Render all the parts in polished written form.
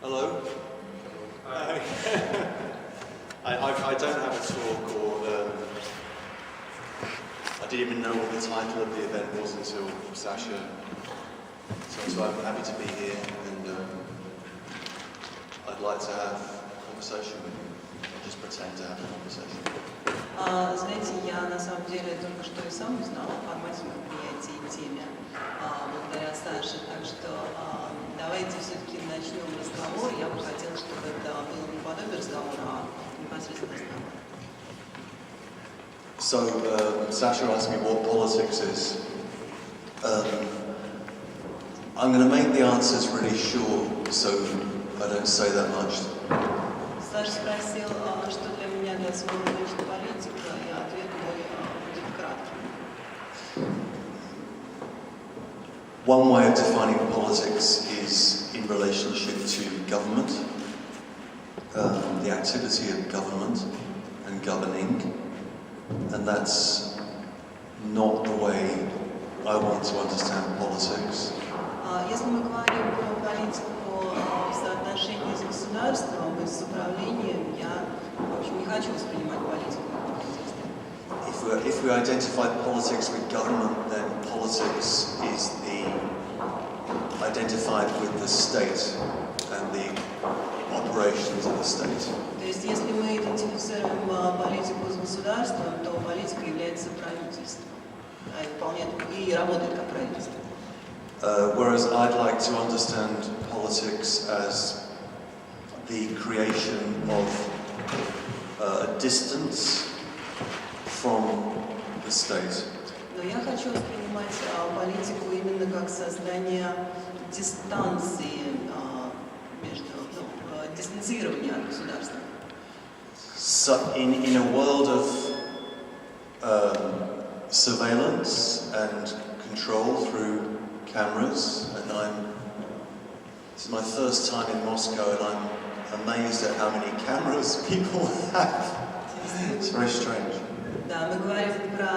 Hello. I don't have a talk, or I didn't even know what the title of the event was until Sasha. So I'm happy to be here, and I'd like to have a conversation with you. I'll just pretend to have a conversation. Знаете, я на самом деле только что и сам узнал о формате мероприятия и теме благодаря Саше, так что давайте все-таки начнем разговор. Я бы хотела, чтобы это было не подобие разговора, а непосредственно разговор. So, Sasha asked me what politics is. I'm going to make the answers really short, so I don't say that much. Саша спросил, что для меня для своего личного политика, и ответ мой будет кратким. One way of defining politics is in relationship to government, the activity of government and governing, and that's not the way I want to understand politics. Если мы говорим про политику в соотношении с государством и с управлением, я, в общем, не хочу воспринимать политику в этом контексте. If we identify politics with government, then politics is identified with the state and the operations of the state. То есть, если мы идентифицируем политику с государством, то политика является правительством, выполняет и работает как правительство. Whereas I'd like to understand politics as the creation of a distance from the state. Но я хочу воспринимать политику именно как создание дистанции дистанцирования от государства. So in a world of surveillance and control through cameras, and this is my first time in Moscow, and I'm amazed at how many cameras people have. It's very strange. Да, мы говорим про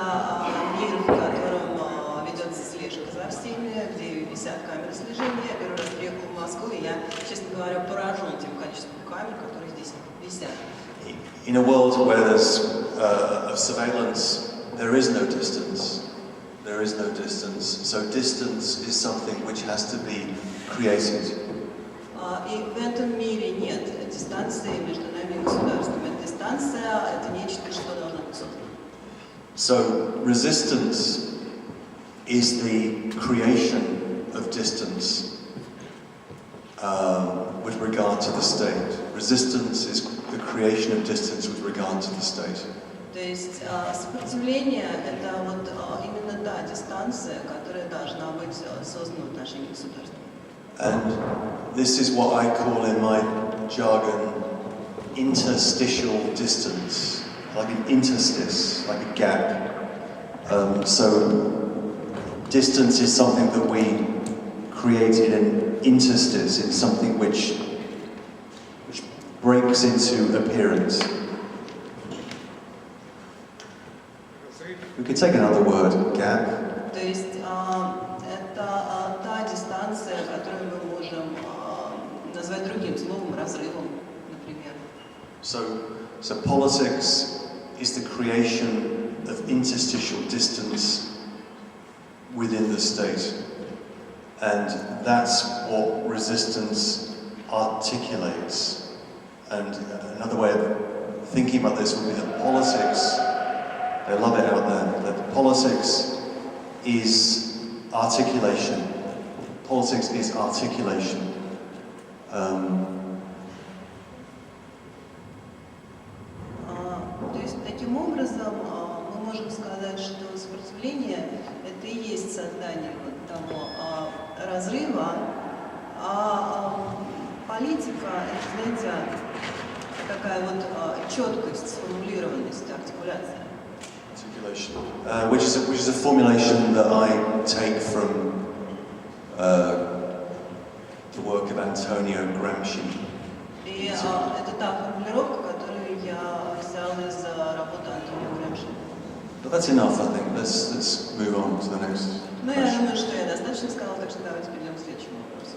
мир, в котором ведется слежка за всеми, где висят камеры слежения. Я первый раз приехал в Москву, и я, честно говоря, поражен тем количеством камер, которые здесь висят. In a world where there's of surveillance, there is no distance. There is no distance. So distance is something which has to be created. И в этом мире нет дистанции между нами и государством. Эта дистанция – это нечто, что должно быть создано. So resistance is the creation of distance with regard to the state. Resistance is the creation of distance with regard to the state. То есть сопротивление – это вот именно та дистанция, которая должна быть создана в отношении государства. And this is what I call in my jargon interstitial distance, like an interstice, like a gap. So distance is something that we create in an interstice. It's something which breaks into appearance. We could take another word, gap. То есть это та дистанция, которую мы можем назвать другим словом, разрывом, например. So politics is the creation of interstitial distance within the state. And that's what resistance articulates. And another way of thinking about this would be that politics, they love it out there, that politics is articulation. Politics is articulation. То есть таким образом мы можем сказать, что сопротивление – это и есть создание вот того разрыва, а политика – это, знаете, такая вот четкость, сформулированность, артикуляция. Which is a formulation that I take from the work of Antonio Gramsci. И это та формулировка, которую я взял из работы Антонио Грамши. But that's enough, I think. Let's move on to the next. Ну, я думаю, что я достаточно сказала, так что давайте перейдем к следующему вопросу.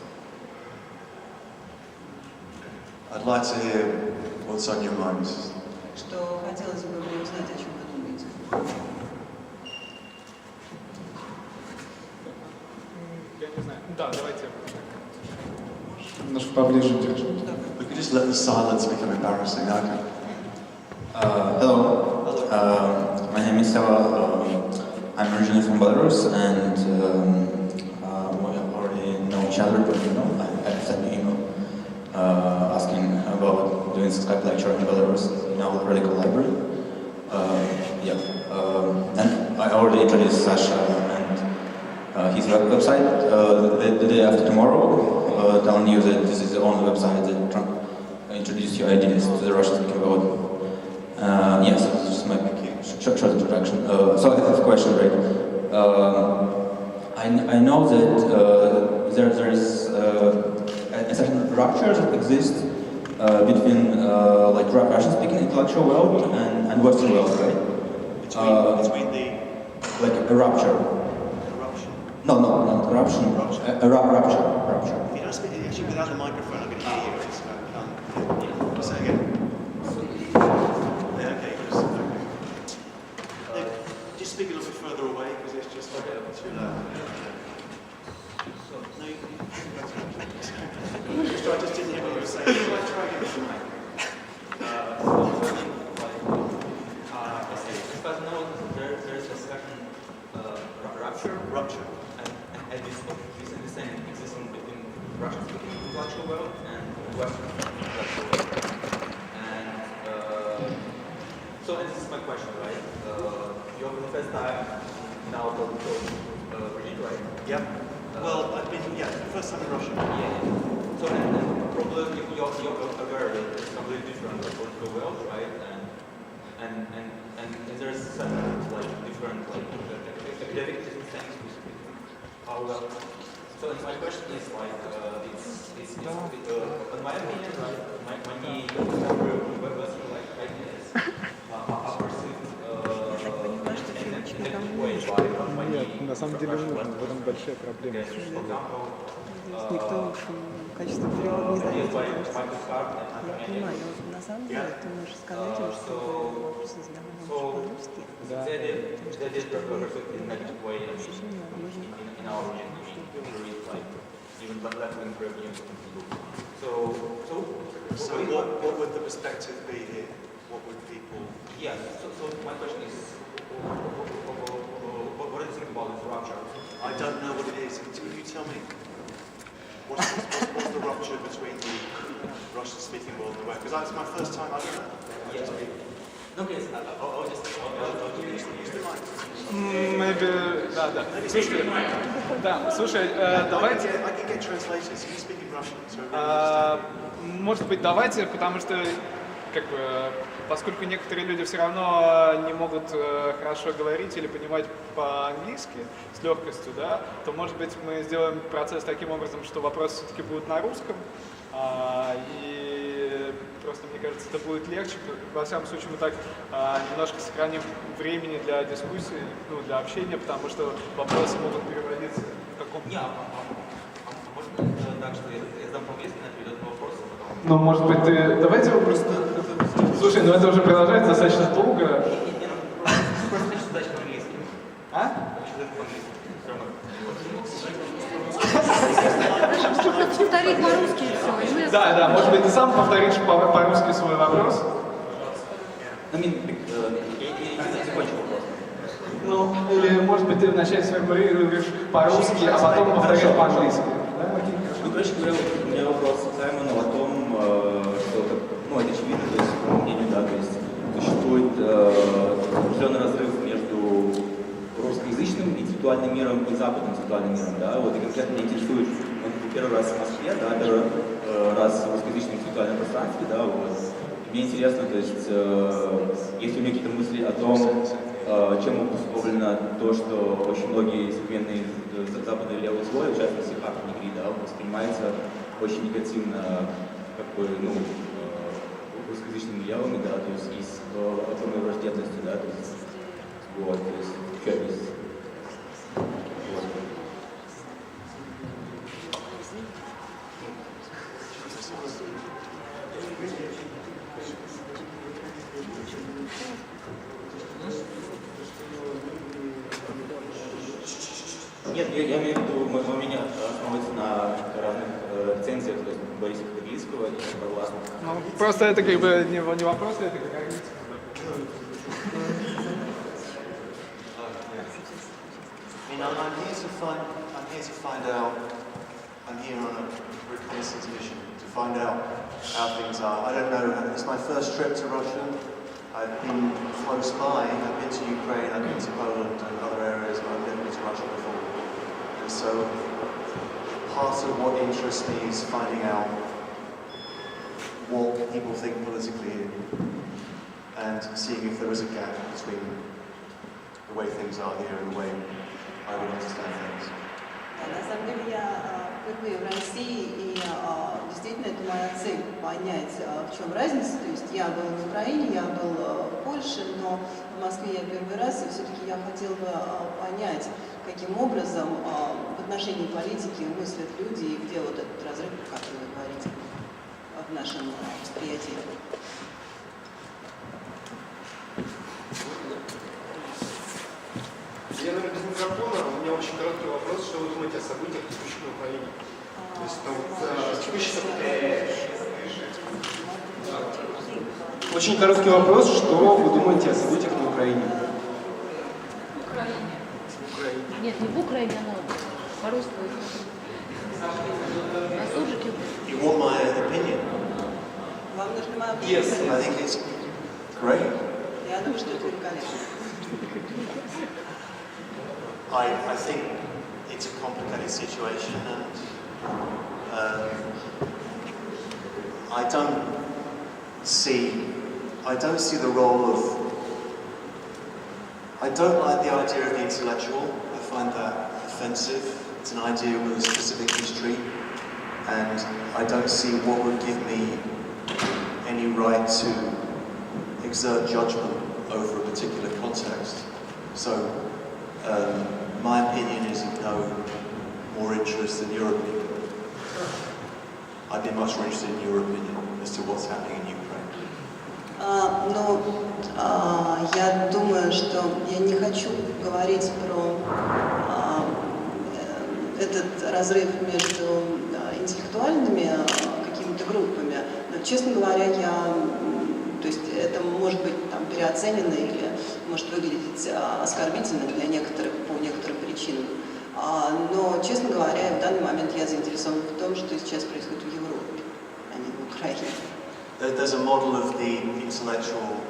I'd like to hear what's on your mind. Что хотелось бы мне узнать, о чем вы думаете. Я не знаю. Да, давайте. Немножко поближе держи. We could just let the silence become embarrassing. Okay. Hello. My name is Sava. I'm originally from Belarus, and we already know each other, but I sent you an email asking about doing Skype lecture in Belarus in our radical library. And I already introduced Sasha and his website the day after tomorrow, telling you that this is the only website that introduces your ideas to the Russian-speaking world. Yes, so this is just my short introduction. So I have a question, right? I know that there is a certain rupture that exists between like Russian-speaking intellectual world and Western world, right? Between the like a rupture. eruption. No, not corruption. A rupture. If you don't speak actually without the microphone, I'm going to hear you. Say again. Yeah, okay, just speak a little bit further away because it's just too loud. No, you I just didn't hear what you were saying. Try again with the mic. Because now there's a certain rupture, and this understanding existing between Russian-speaking intellectual world and Western intellectual world. And so this is my question, right? You're for the first time now to Virginia, right? Yep. Well, I've been, first time in Russia. Yeah. So and probably you're aware that it's completely different political world, right? And there's some like different academic things how well. So my question is like it's in my opinion, like many Western like ideas are perceived in a negative way by many. Нет, на самом деле нужно, в этом большая проблема. Здесь никто в качестве перевода не заметил, потому что я понимаю, но на самом деле ты можешь сказать им, что вопросы задавали по-русски. Да. So what would the perspective be here? What would people... Yeah, so my question is, what do you think about this rupture? I don't know what it is. Could you tell me? What's the rupture between the Russian-speaking world and the West? Because it's my first time, I don't know. Yes. No, yes, I'll just Use the mic. Maybe, да. Слушай, да, слушай, давайте... I can get translators. You speak in Russian, so I really understand. Может быть, давайте, потому что, как бы, поскольку некоторые люди все равно не могут хорошо говорить или понимать по-английски с легкостью, да, то, может быть, мы сделаем процесс таким образом, что вопросы все-таки будут на русском, и просто, мне кажется, это будет легче. Во всяком случае, мы так немножко сохраним времени для дискуссии, ну, для общения, потому что вопросы могут переводиться в каком-то... Так что я задам по-английски, ответ на вопрос. Ну, может быть, ты... Давайте вы просто... Слушай, ну это уже продолжается достаточно долго. Просто хочу задать по-английски. А? Повторить по-русски и все. Да, может быть, ты сам повторишь по-русски свой вопрос? Я не закончил вопрос. Ну, или, может быть, ты вначале сформулируешь по-русски, а потом повторишь по-английски. Ну, короче говоря, у меня вопрос к Саймону о том, что, ну, это очевидно, то есть, по мнению, да, то есть, существует определенный разрыв между русскоязычным интеллектуальным миром и западным интеллектуальным миром, да, вот, и конкретно меня интересует, первый раз в Москве, да, первый раз в русскоязычном интеллектуальном пространстве, да, вот, мне интересно, то есть, есть ли у меня какие-то мысли о том, чем обусловлено то, что очень многие современные западные левые слои, в частности, Харт Негри, да, воспринимается очень негативно, как бы, ну, русскоязычными левыми, да, то есть, и с огромной враждебностью, да, то есть, вот, то есть, что есть. Вот. Нет, я имею в виду, мое мнение основывается на разных рецензиях, то есть Бориса Катаглицкого и Провластного. Ну, просто это как бы не вопрос, это как аргумент. I'm here to find out. I'm here on a reconnaissance mission to find out how things are. I don't know. It's my first trip to Russia. I've been close by. I've been to Ukraine. I've been to Poland and other areas, but I've never been to Russia before. And so, part of what interests me is finding out what people think politically here, and seeing if there is a gap between the way things are here and the way I would understand things. На самом деле я впервые в России, и действительно это моя цель понять, в чем разница. То есть я был в Украине, я был в Польше, но в Москве я первый раз, и все-таки я хотела бы понять, каким образом в отношении политики мыслят люди, и где вот этот разрыв, как вы говорите, в нашем восприятии. Я, наверное, без микрофона. У меня очень короткий вопрос. Что вы думаете о событиях, текущих на Украине? То есть, очень короткий вопрос. Что вы думаете о событиях на Украине? В Украине. В Украине. Нет, не в Украине, но по-русски. На суржике. You want my opinion? Вам нужно мое мнение? Yes. I think it's great. Я думаю, что это великолепно. I think it's a complicated situation, and I don't see the role of. I don't like the idea of the intellectual. I find that offensive. It's an idea with a specific history, and I don't see what would give me any right to exert judgment over a particular context. So. My opinion is of no more interest than your opinion. I'd be much more interested in your opinion as to what's happening in Ukraine. Я думаю, что я не хочу говорить про этот разрыв между интеллектуальными какими-то группами. Но, честно говоря, то есть это может быть там переоценено или может выглядеть оскорбительно для некоторых по некоторым причинам. Но, честно говоря, в данный момент я заинтересована в том, что сейчас происходит в Европе, а не в Украине. There's a model of the intellectual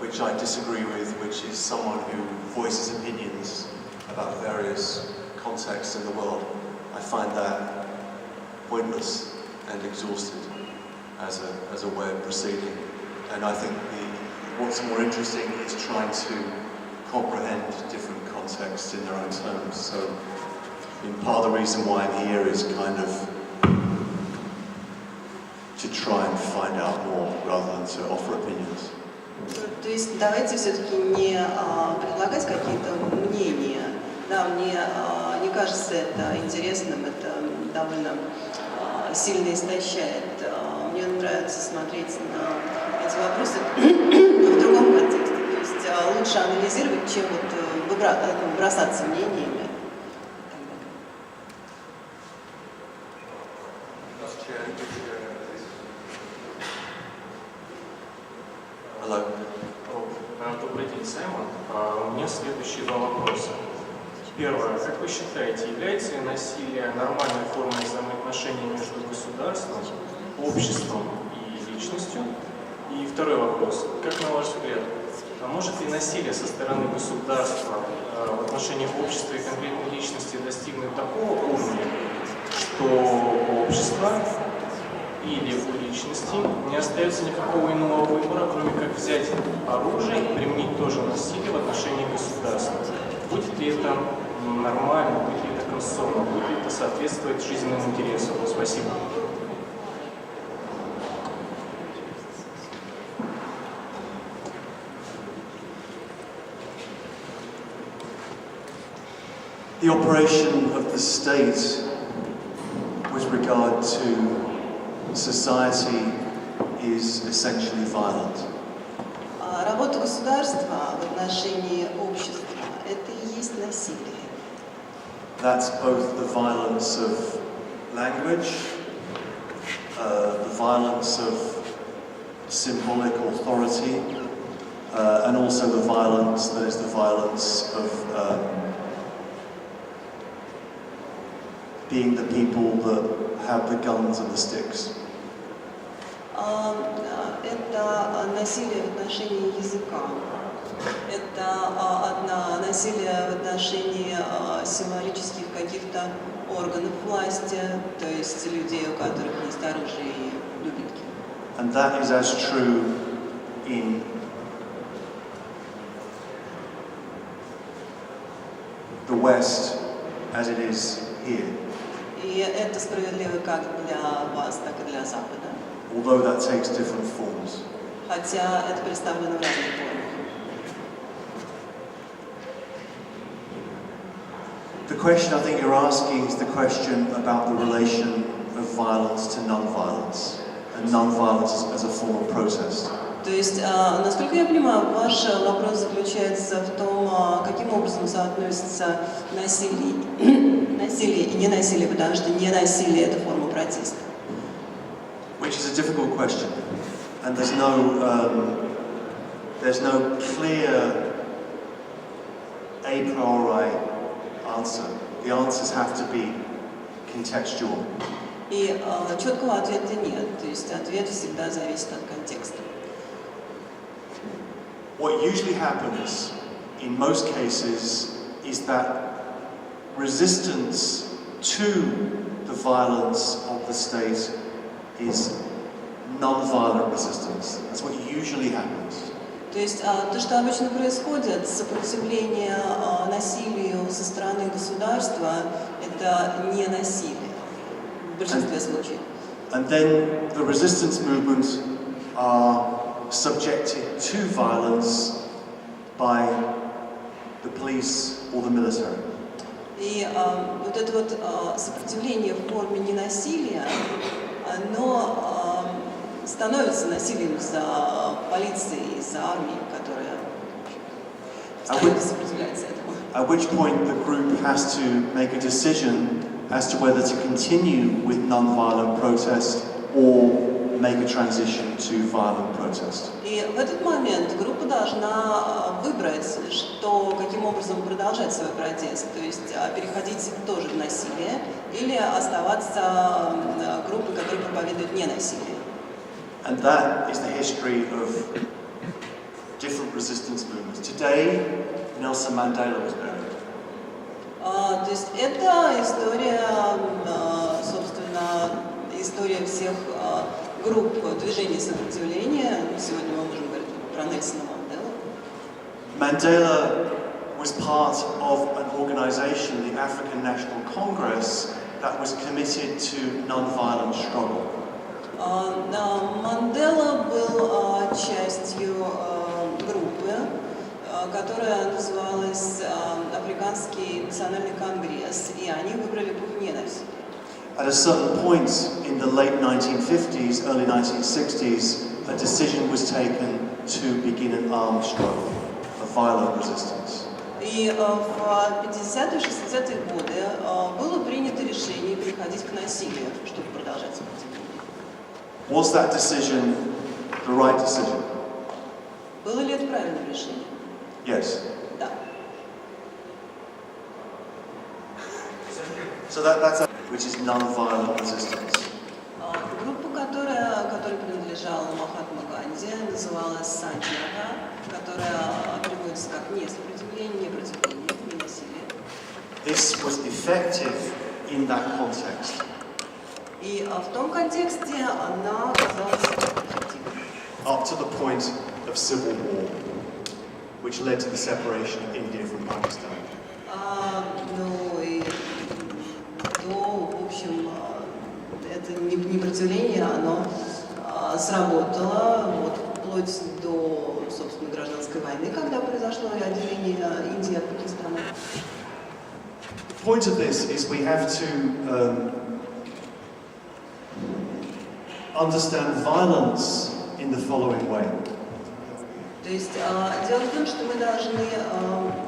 which I disagree with, which is someone who voices opinions about various contexts in the world. I find that pointless and exhausted as a way of proceeding. And I think what's more interesting is trying to comprehend different contexts in their own terms. So, part of the reason why I'm here is kind of to try and find out more rather than to offer opinions. То есть давайте все-таки не предлагать какие-то мнения. Да, мне не кажется это интересным, это довольно сильно истощает. Мне нравится смотреть на эти вопросы в другом контексте. То есть лучше анализировать, чем вот бросаться мнениями. Добрый день, Саймон. У меня следующие два вопроса. Первое. Как вы считаете, является ли насилие нормальной формой взаимоотношений между государством, обществом и личностью? И второй вопрос. Как на ваш взгляд, может ли насилие со стороны государства в отношении общества и конкретной личности достигнуть такого уровня, что у общества или у личности не остается никакого иного выбора, кроме как взять оружие и применить тоже насилие в отношении государства? Будет ли это нормально, будет ли это конституционно, будет ли это соответствовать жизненным интересам? Спасибо. The operation of the state with regard to society is essentially violent. Работа государства в отношении общества – это и есть насилие. That's both the violence of language, the violence of symbolic authority, and also the violence that is the violence of being the people that have the guns and the sticks. Это насилие в отношении языка, это насилие в отношении символических каких-то органов власти, то есть людей, у которых есть оружие и дубинки. And that is as true in the West as it is here. И это справедливо как для вас, так и для Запада. Although that takes different forms. Хотя это представлено в разных формах. The question I think you're asking is the question about the relation of violence to non-violence, and non-violence as a form of protest. То есть, насколько я понимаю, ваш вопрос заключается в том, каким образом соотносится насилие и ненасилие, потому что ненасилие – это форма протеста. Which is a difficult question, and there's no clear a priori answer. The answers have to be contextual. И четкого ответа нет, то есть ответ всегда зависит от контекста. What usually happens in most cases is that resistance to the violence of the state is non-violent resistance. That's what usually happens. То есть то, что обычно происходит, сопротивление насилию со стороны государства, это не насилие в большинстве случаев. And then the resistance movements are subjected to violence by the police or the military. И вот это вот сопротивление в форме ненасилия, оно становится насилием за полицией, за армией, которая сопротивляется этому. At which point the group has to make a decision as to whether to continue with non-violent protest or make a transition to violent protest. И в этот момент группа должна выбрать, каким образом продолжать свой протест, то есть переходить тоже в насилие или оставаться группой, которая проповедует ненасилие. And that is the history of different resistance movements. Today, Nelson Mandela was buried. То есть это история, собственно, история всех групп движения сопротивления. Сегодня мы можем говорить про Нельсона Манделу. Mandela was part of an organization, the African National Congress, that was committed to non-violent struggle. Мандела был частью группы, которая называлась Африканский национальный конгресс, и они выбрали путь ненасилия. At a certain point in the late 1950s, early 1960s, a decision was taken to begin an armed struggle, a violent resistance. И в 50-е, 60-е годы было принято решение переходить к насилию, чтобы продолжать сопротивление. Was that decision the right decision? Было ли это правильное решение? Yes. Да. So that's which is non-violent resistance. Группа, которой принадлежала Махатма Ганди, называлась Санчака, которая переводится как «несопротивление», «непротивление», «ненасилие». This was effective in that context. И в том контексте она оказалась эффективной. Up to the point of civil war, which led to the separation of India from Pakistan. Ну и в общем, это непротивление, оно сработало вплоть до, собственно, гражданской войны, когда произошло отделение Индии от Пакистана. The point of this is we have to understand violence in the following way. То есть дело в том, что мы должны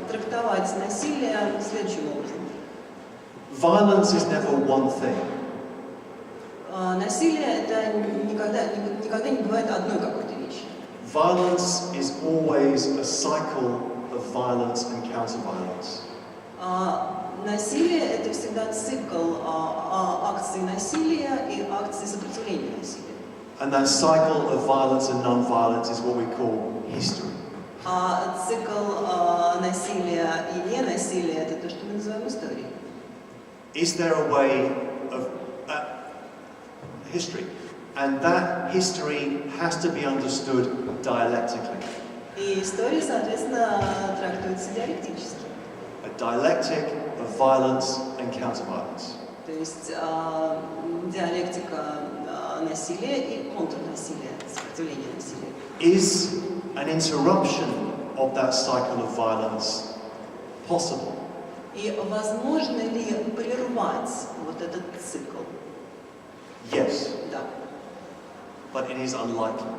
трактовать насилие следующим образом. Violence is never one thing. Насилие это никогда не бывает одной какой-то вещи. Violence is always a cycle of violence and counter-violence. Насилие это всегда цикл акций насилия и акций сопротивления насилию. And that cycle of violence and non-violence is what we call history. Цикл насилия и ненасилия это то, что мы называем историей. Is there a way of history? And that history has to be understood dialectically. И история, соответственно, трактуется диалектически. A dialectic of violence and counter-violence. То есть диалектика насилия и контрнасилия, сопротивления насилию. Is an interruption of that cycle of violence possible? И возможно ли прервать вот этот цикл? Yes, Да. but it is unlikely.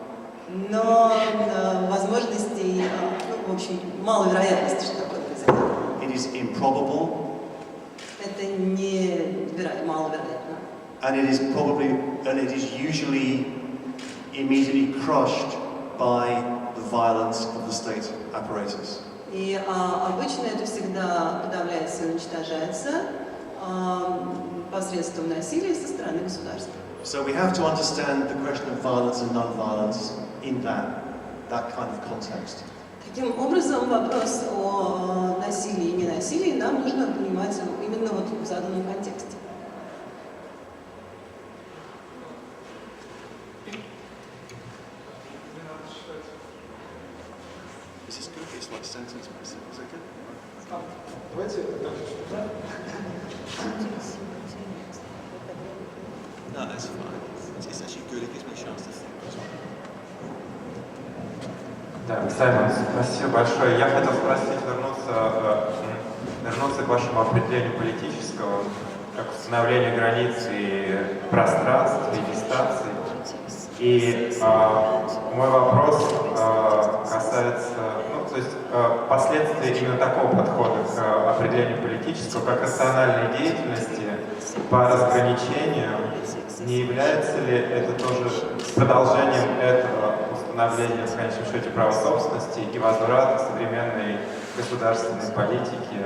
Но возможностей, в общем, мало вероятности, что такое произойдет. It is improbable, Это маловероятно. and it is usually immediately crushed by the violence of the state apparatus. И обычно это всегда подавляется и уничтожается посредством насилия со стороны государства. So we have to understand the question of violence and non-violence in that kind of context. Таким образом, вопрос о насилии и ненасилии нам нужно понимать именно вот в заданном контексте. This is good. It's like sentence by sentence. Is that good? Давайте No, that's fine. It's actually good. It gives me a chance to think as well. Да, Саймон, спасибо большое. Я хотел спросить, вернуться к вашему определению политического, как установление границ и пространств, и дистанций. И мой вопрос касается, то есть последствий именно такого подхода к определению политического, как рациональной деятельности по разграничению. Не является ли это тоже продолжением этого установления, в конечном счете, права собственности и возврата современной государственной политики,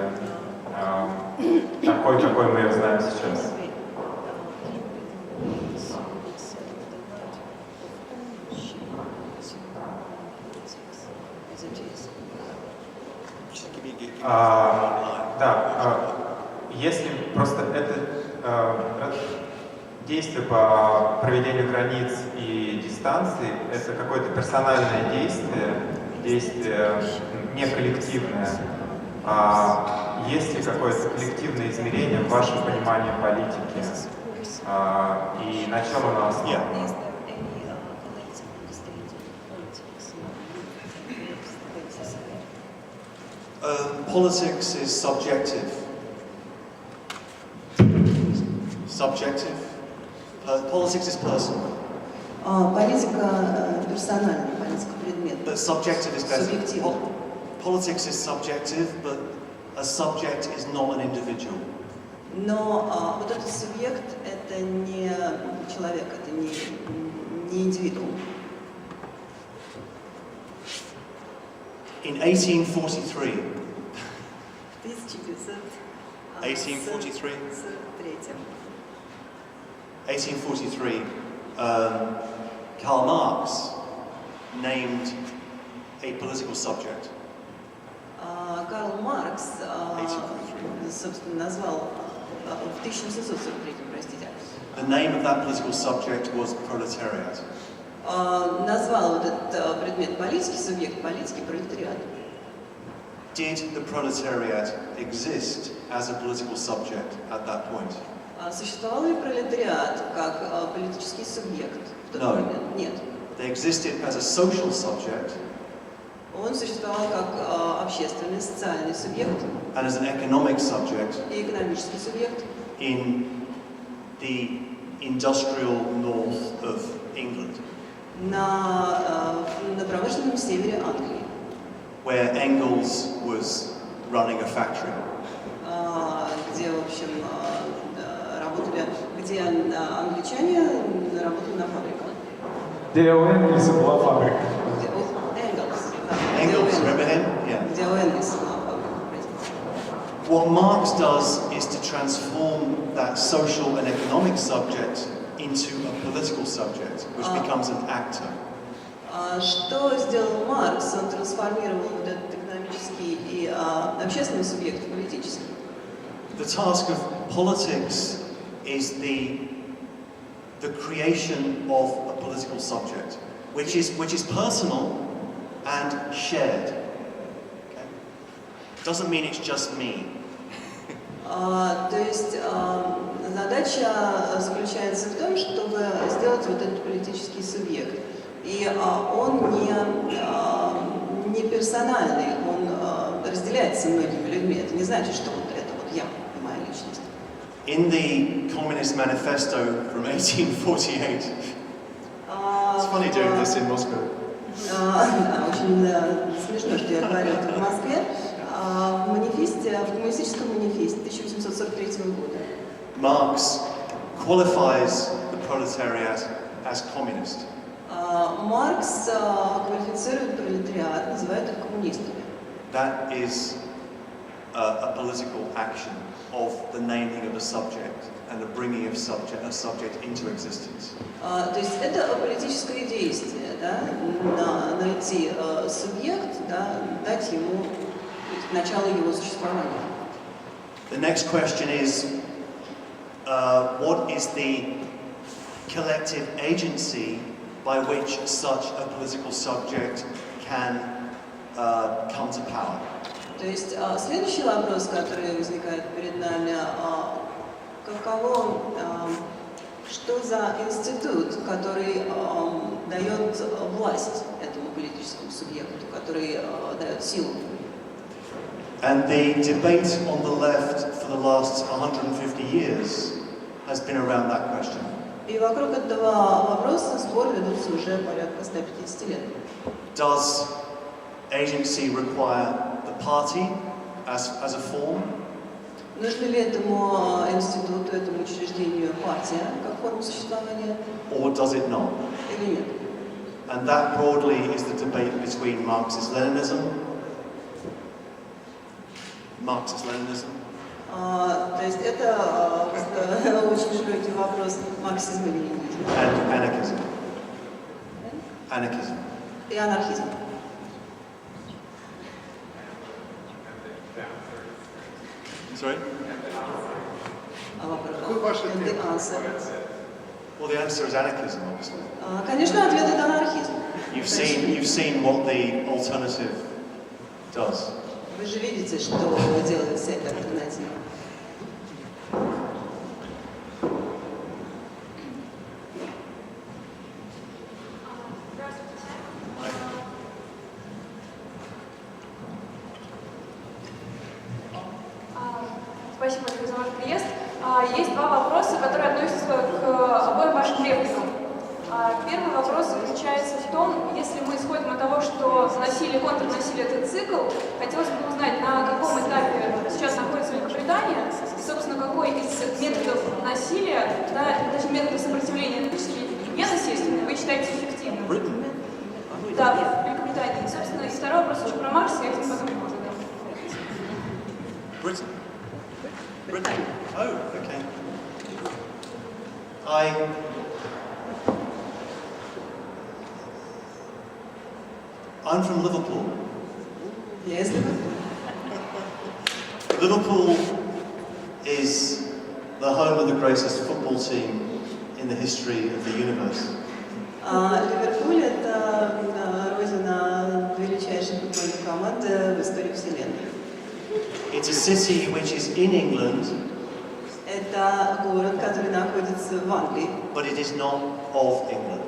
такой, какой мы ее знаем сейчас? Если просто это действие по проведению границ и дистанций, это какое-то персональное действие не коллективное. Есть ли какое-то коллективное измерение в вашем понимании политики? И на чем оно основано? Politics is subjective. Subjective. Politics is personal. Политика персональна, политика предметна. But subjective is better. Субъективна. Politics is subjective, but a subject is not an individual. Но вот этот субъект – это не человек, это не индивидуум. In 1843, 1843, Karl Marx named a political subject. Карл Маркс, собственно, назвал в 1743, простите. The name of that political subject was proletariat. Назвал вот этот предмет политики, субъект политики, пролетариат. Did the proletariat exist as a political subject at that point? Существовал ли пролетариат как политический субъект в тот No. момент? Нет. They existed as a social subject Он существовал как общественный, социальный субъект and as an economic subject и экономический субъект in the industrial north of England, на промышленном севере Англии, where Engels was running a factory. где, в общем, работали, где англичане работали на фабриках. Где у Энгельса была фабрика. Engels, remember him? Yeah. Где у Энгельса была фабрика. What Marx does is to transform that social and economic subject into a political subject, which becomes an actor. Что сделал Маркс? Он трансформировал вот этот экономический и общественный субъект в политический. The task of politics is the creation of a political subject, which is personal and shared. Okay? Doesn't mean it's just me. То есть задача заключается в том, чтобы сделать вот этот политический субъект. И он не персональный, он разделяется многими людьми. Это не значит, что вот это вот я и моя личность. In the Communist Manifesto from 1848, it's funny doing this in Moscow. Очень смешно, что я говорю это в Москве. В коммунистическом манифесте 1843 года Marx qualifies the proletariat as communist. Маркс квалифицирует пролетариат, называет их коммунистами. That is a political action of the naming of a subject and the bringing of a subject into existence. То есть это политическое действие, да, найти субъект, да, дать ему начало его существования. The next question is, what is the collective agency by which such a political subject can come to power? То есть следующий вопрос, который возникает перед нами, что за институт, который дает власть этому политическому субъекту, который дает силу? And the debate on the left for the last 150 years has been around that question. И вокруг этого вопроса спор ведутся уже порядка 150 лет. Does agency require the party as a form? Нужно ли этому институту, этому учреждению партия как форма существования? Or does it not? Или нет? And that broadly is the debate between Marxist-Leninism. То есть это очень широкий вопрос марксизма и ленинизма. And anarchism. Anarchism. И анархизм. Sorry? And the answer. Well, the answer is anarchism, obviously. Конечно, ответ это анархизм. You've seen what the alternative does. Вы же видите, что делает всякая альтернатива. Спасибо большое за ваш приезд. Есть два вопроса, которые относятся к обоим вашим репликам. Первый вопрос заключается в том, если мы исходим от того, что насилие, контрнасилие – это цикл, хотелось бы узнать, на каком этапе сейчас находится Великобритания, и, собственно, какой из методов насилия, да, даже методов сопротивления этнически ненасильственные вы считаете эффективным? Да, в Великобритании. И, собственно, и второй вопрос уже про Маркса, я к ним потом задам. Britain? Oh, okay. I'm from Liverpool. Yes. Liverpool is the home of the greatest football team in the history of the universe. Ливерпуль – это родина величайшей футбольной команды в истории Вселенной. It's a city which is in England, Это город, который находится в Англии. but it is not of England.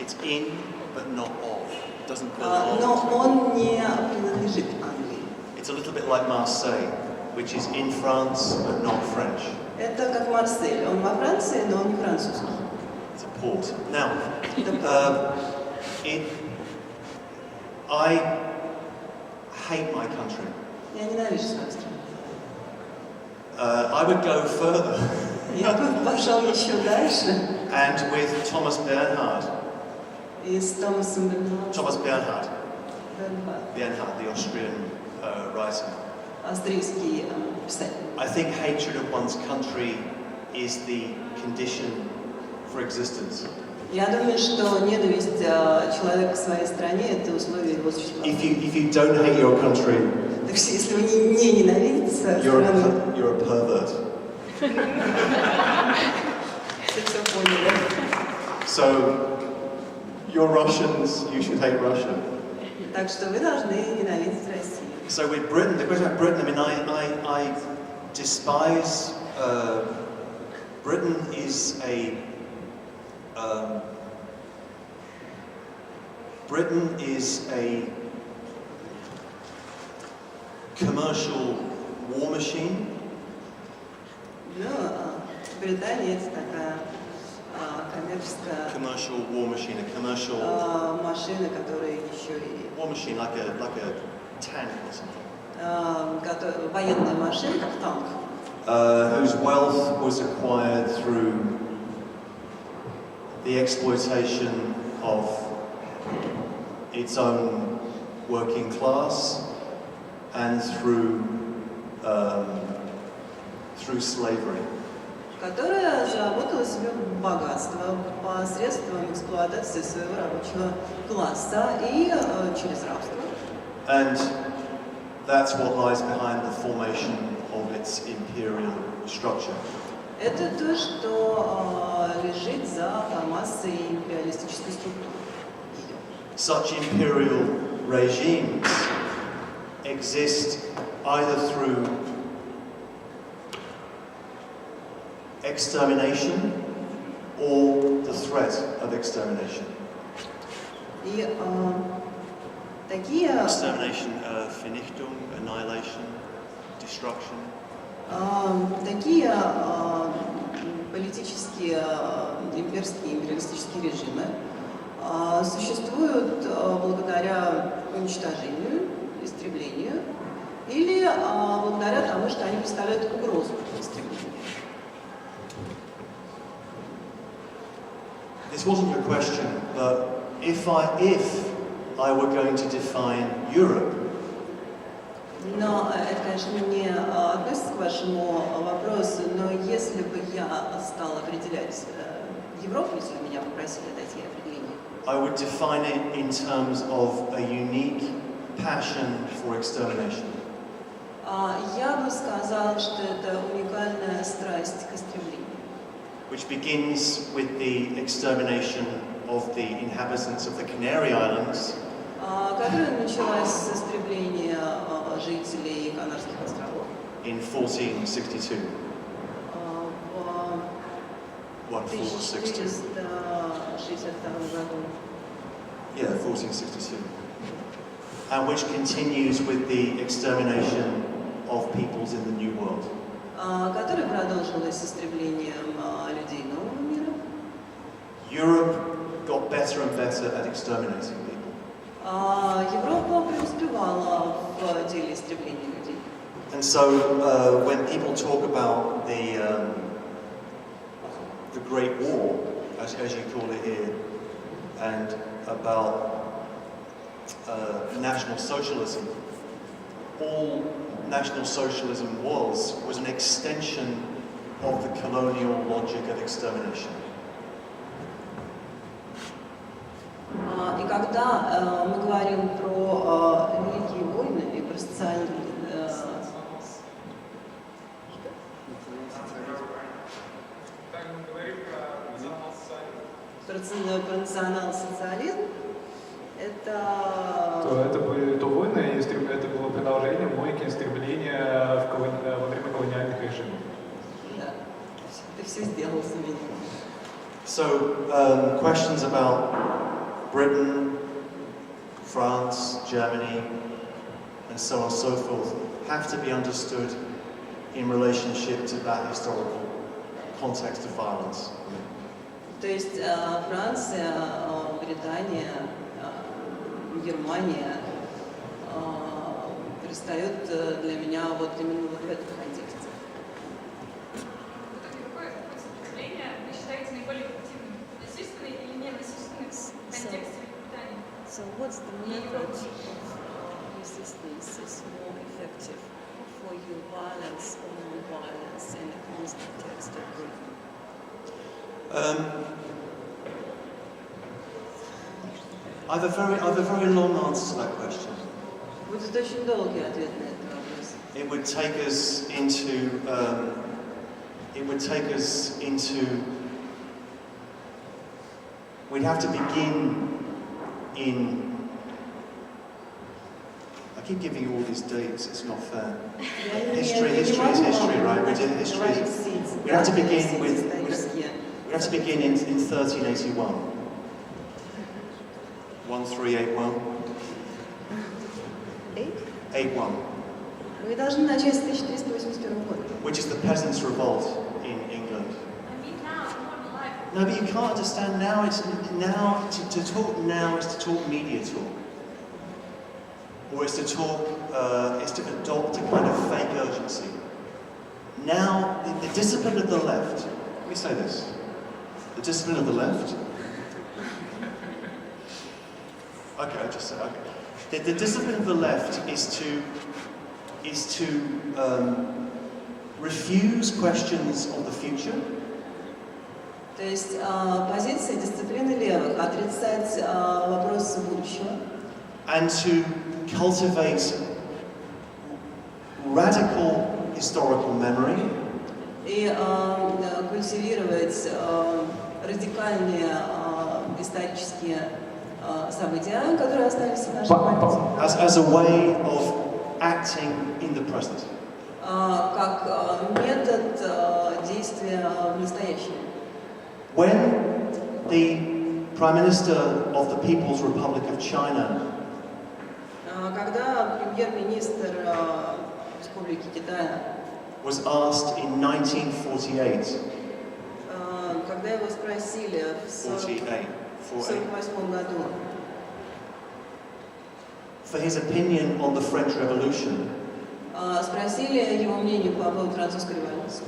It's in, but not of. It doesn't belong. Но он не принадлежит Англии. It's a little bit like Marseille, which is in France, but not French. Это как Марсель. Он во Франции, но он не французский. It's a port. Now, I hate my country. Я ненавижу свою страну. I would go further. Я бы пошел еще дальше. And with Thomas Bernhard. И с Томасом Thomas Bernhard, the Austrian writer. Австрийский писатель. I think hatred of one's country is the condition for existence. Я думаю, что ненависть человека к своей стране – это условие его существования. If you don't hate your country, Так что если вы не ненавидите свою страну, you're a pervert. все поняли. So, you're Russians, you should hate Russia. Так что вы должны ненавидеть Россию. So with Britain, the question about Britain, I mean, I despise, Britain is a commercial war machine. Ну, Британия это такая коммерческая Commercial war machine, a commercial машина, которая еще и war machine, like a tank or something. Военная машина, как танк. Whose wealth was acquired through the exploitation of its own working class and through slavery. Которая заработала себе богатство посредством эксплуатации своего рабочего класса и через рабство. And that's what lies behind the formation of its imperial structure. Это то, что лежит за формацией империалистической структуры. Such imperial regimes exist either through extermination or the threat of extermination. И такие Extermination, Vernichtung, annihilation, destruction. Такие политические имперские империалистические режимы существуют благодаря уничтожению, истреблению или благодаря тому, что они представляют угрозу истреблению. This wasn't your question, but if I were going to define Europe, Но это, конечно, не относится к вашему вопросу, но если бы я стала определять Европу, если меня попросили дать ей определение, I would define it in terms of a unique passion for extermination. Я бы сказала, что это уникальная страсть к истреблению. Which begins with the extermination of the inhabitants of the Canary Islands, Которая началась с истребления жителей Канарских островов in 1462. В 1462 году. Yeah, 1462. And which continues with the extermination of peoples in the New World. Которая продолжилась с истреблением людей нового мира. Europe got better and better at exterminating people. Европа преуспевала в деле истребления людей. And so when people talk about the Great War, as you call it here, and about National Socialism, all National Socialism was an extension of the colonial logic of extermination. И когда мы говорим про Великие войны и про про национал-социализм, Это были то войны, это было продолжение мойки истребления во время колониальных режимов. Да, ты все сделал за меня. So questions about Britain, France, Germany, and so on and so forth have to be understood in relationship to that historical context of violence. То есть Франция, Британия, Германия предстают для меня вот именно вот в этом контексте. what's the method of resistance is more effective for you, violence or non-violence in the context of Britain? I have a very long answer to that question. Будет очень долгий ответ на этот вопрос. It would take us into. We'd have to begin in. I keep giving you all these dates. It's not fair. History is history, right? We did history. We have to begin with. We have to begin in 1381. 1381. 81. Вы должны начать с 1381 года. Which is the peasants' revolt in England. No, but you can't understand now. It's now to talk now is to talk media talk, or it's to talk. It's to adopt a kind of fake urgency. Now, the discipline of the left. Let me say this: the discipline of the left. Okay, I just said okay. The discipline of the left is to refuse questions of the future. То есть позиция дисциплины левых отрицать вопросы будущего. And to cultivate radical historical memory. И культивировать радикальные исторические события, которые остались в нашей памяти. As a way of acting in the present. Как метод действия в настоящем. When the Prime Minister of the People's Republic of China когда премьер-министр Республики Китая was asked in 1948, когда его спросили в 1948 году for his opinion on the French Revolution, спросили его мнение по поводу французской революции.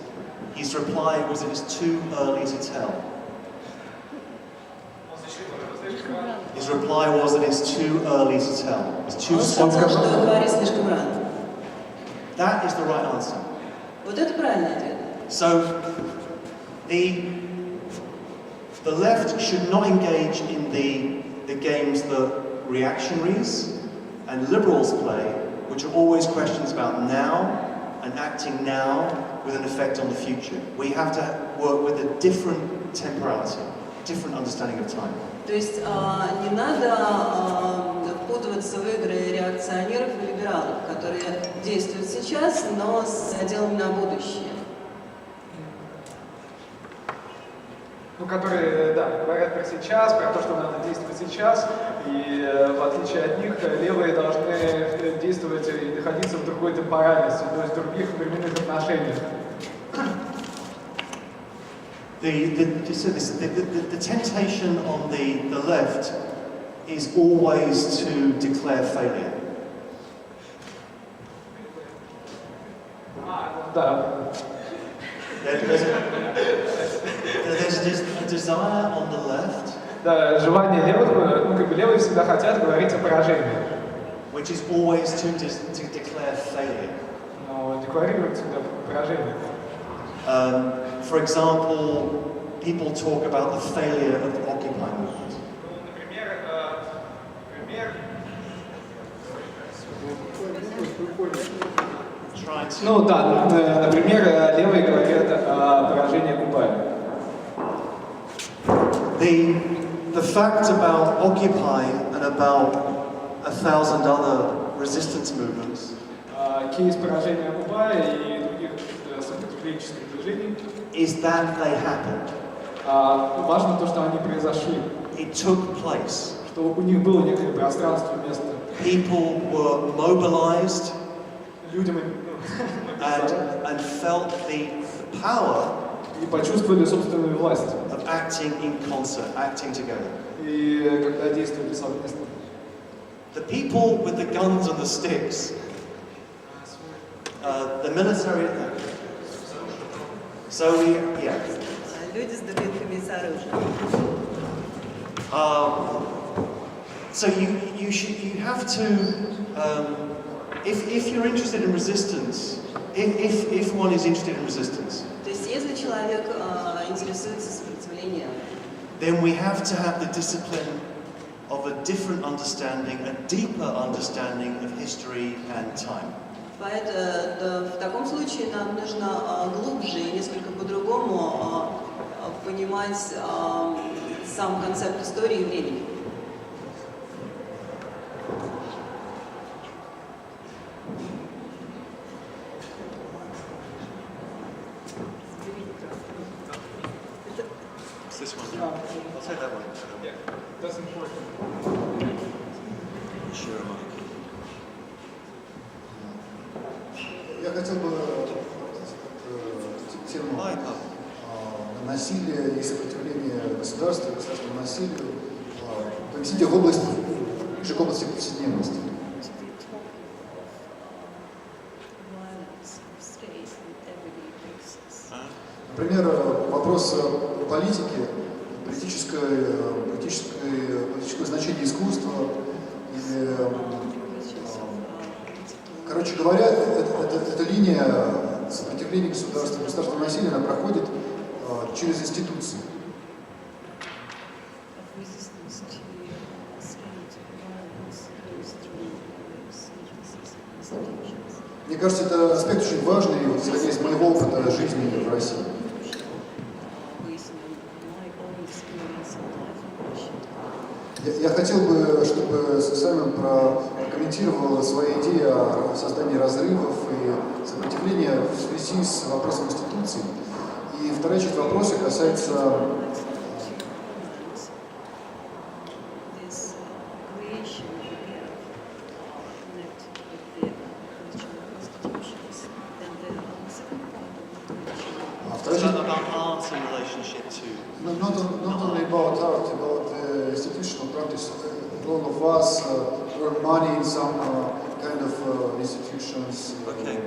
his reply was it is too early to tell. His reply was that it's too early to tell. It's too soon. That is the right answer. Вот это правильный ответ. So, the left should not engage in the games that reactionaries and liberals play, which are always questions about now and acting now with an effect on the future. We have to work with a different temporality, different understanding of time. То есть не надо впутываться в игры реакционеров и либералов, которые действуют сейчас, но с наделом на будущее. Ну, которые, да, говорят про сейчас, про то, что надо действовать сейчас, и в отличие от них, левые должны действовать и находиться в другой темпоральности, то есть в других временных отношениях. The temptation on the left is always to declare failure. Да. There's a desire on the left. Да, желание левых, ну как бы левые всегда хотят говорить о поражении. Which is always to declare failure. Но декларируют всегда поражение. For example, people talk about the failure of the Occupy movement. Ну да, например, левые говорят о поражении Окупая. The fact about Occupy and about 1,000 other resistance movements Кейс поражения Окупая и других сопротивленческих движений is that they happened. Важно то, что они произошли. It took place. Что у них было некое пространство, место. People were mobilized Людям and felt the power и почувствовали собственную власть. of acting in concert, acting together. И когда действовали совместно. The people with the guns and the sticks, the military. So yeah. Люди с дубинками и с оружием. So you have to, if you're interested in resistance, if one is interested in resistance, То есть, если человек интересуется сопротивлением, then we have to have the discipline of a different understanding, a deeper understanding of history and time. в таком случае нам нужно глубже и несколько по-другому понимать сам концепт истории и времени. This one, yeah. I'll take that one. Yeah, that's important. Sure, Mike. Я хотел бы тему насилия и сопротивления государства, государственному насилию поместить в область, ближе к области повседневности. Например, вопрос политики, политическое значение искусства или, короче говоря, эта линия сопротивления государства, государственного насилия, она проходит через институции. Мне кажется, это аспект очень важный, исходя из моего опыта жизни в России. Я хотел бы, чтобы Саймон прокомментировал свои идеи о создании разрывов и сопротивления в связи с вопросом институций. И вторая часть вопроса касается not only about art, about the institutional practice. All of us earn money in some kind of institutions,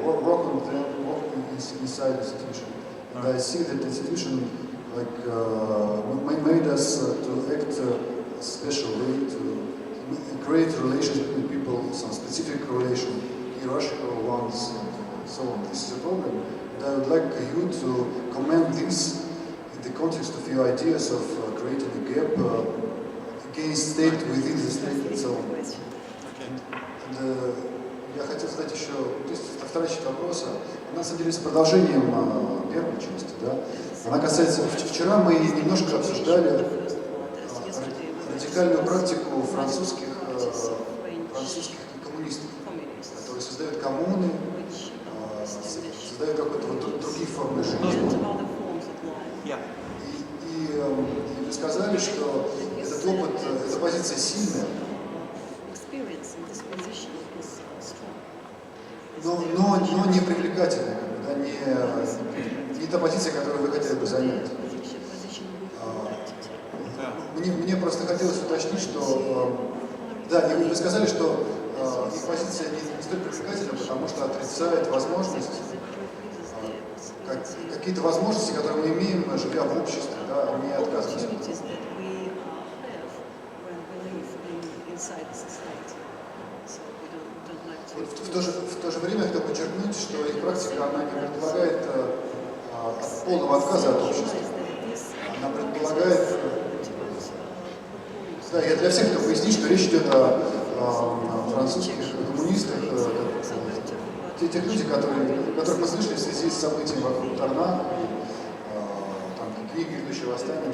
work on them, work inside the institution. And I see that the institution made us to act a special way, to create relations between people, some specific relation, hierarchical ones, and so on. This is a problem. And I would like you to comment this in the context of your ideas of creating a gap against state within the state and so on. And, я хотел задать еще, то есть вторая часть вопроса, она на самом деле с продолжением первой части, да? Она касается, вчера мы немножко обсуждали радикальную практику французских коммунистов, которые создают коммуны, создают какие-то вот другие формы жизни. И вы сказали, что этот опыт, эта позиция сильная, но не привлекательная, да, не та позиция, которую вы хотели бы занять. Мне просто хотелось уточнить, что да, и вы сказали, что их позиция не столь привлекательна, потому что отрицает возможность, какие-то возможности, которые мы имеем, живя в обществе, да, не отказываясь. В то же время я хотел подчеркнуть, что их практика, она не предполагает полного отказа от общества. Она предполагает, да, я для всех хочу пояснить, что речь идет о французских коммунистах, тех людей, которых мы слышали в связи с событиями вокруг Тарна, там книги «Грядущее восстание»,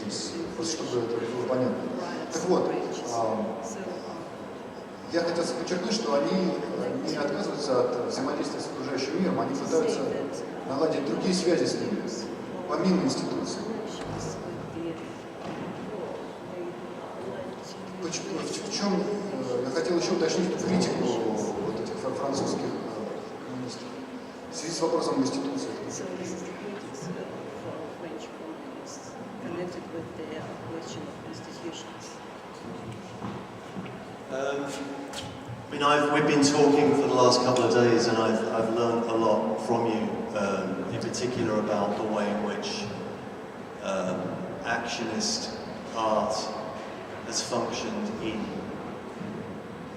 здесь, просто чтобы это было понятно. Так вот, я хотел подчеркнуть, что они не отказываются от взаимодействия с окружающим миром, они пытаются наладить другие связи с ним, помимо институций. В чем я хотел еще уточнить критику вот этих французских коммунистов в связи с вопросом институций. We've been talking for the last couple of days, and I've learned a lot from you, in particular about the way in which actionist art has functioned in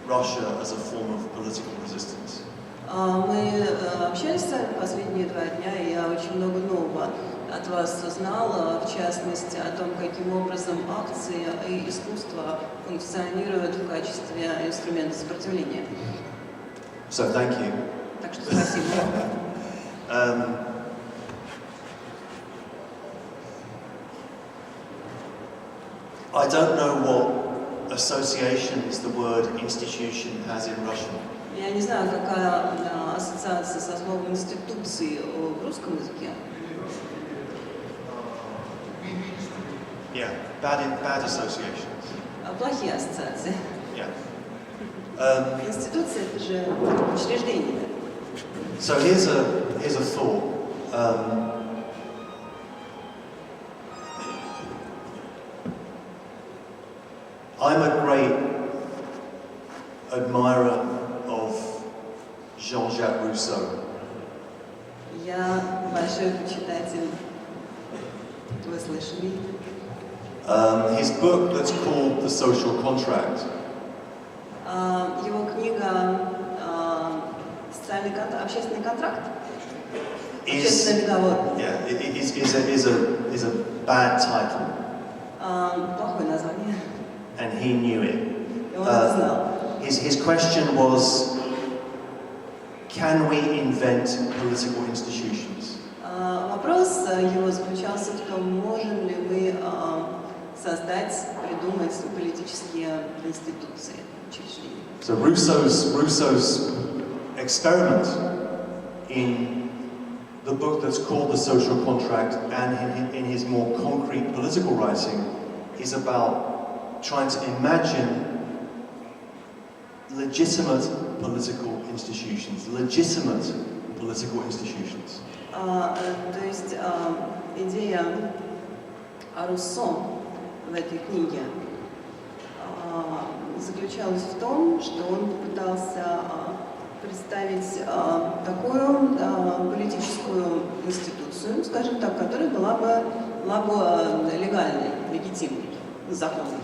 Russia as a form of political resistance? Мы общались с вами последние 2 дня, и я очень много нового от вас узнала, в частности, о том, каким образом акции и искусство функционируют в качестве инструмента сопротивления. So thank you. Так что спасибо. I don't know what associations the word institution has in Russian. Я не знаю, какая ассоциация со словом институции в русском языке. Yeah, bad associations. Плохие ассоциации. Yeah. Институция — это же учреждение. So here's a thought. I'm a great admirer of Jean-Jacques Rousseau. Я большой почитатель. Вы слышали? His book that's called The Social Contract. Его книга «Общественный контракт», «Общественный договор». Yeah, is a bad title. Плохое название. And he knew it. И он это знал. His question was, can we invent political institutions? Вопрос его заключался в том, можем ли мы создать, придумать политические институции, учреждения. So Rousseau's experiment in the book that's called The Social Contract and in his more concrete political writing is about trying to imagine legitimate political institutions. То есть идея Руссо в этой книге заключалась в том, что он попытался представить такую политическую институцию, скажем так, которая была бы легальной, легитимной, законной.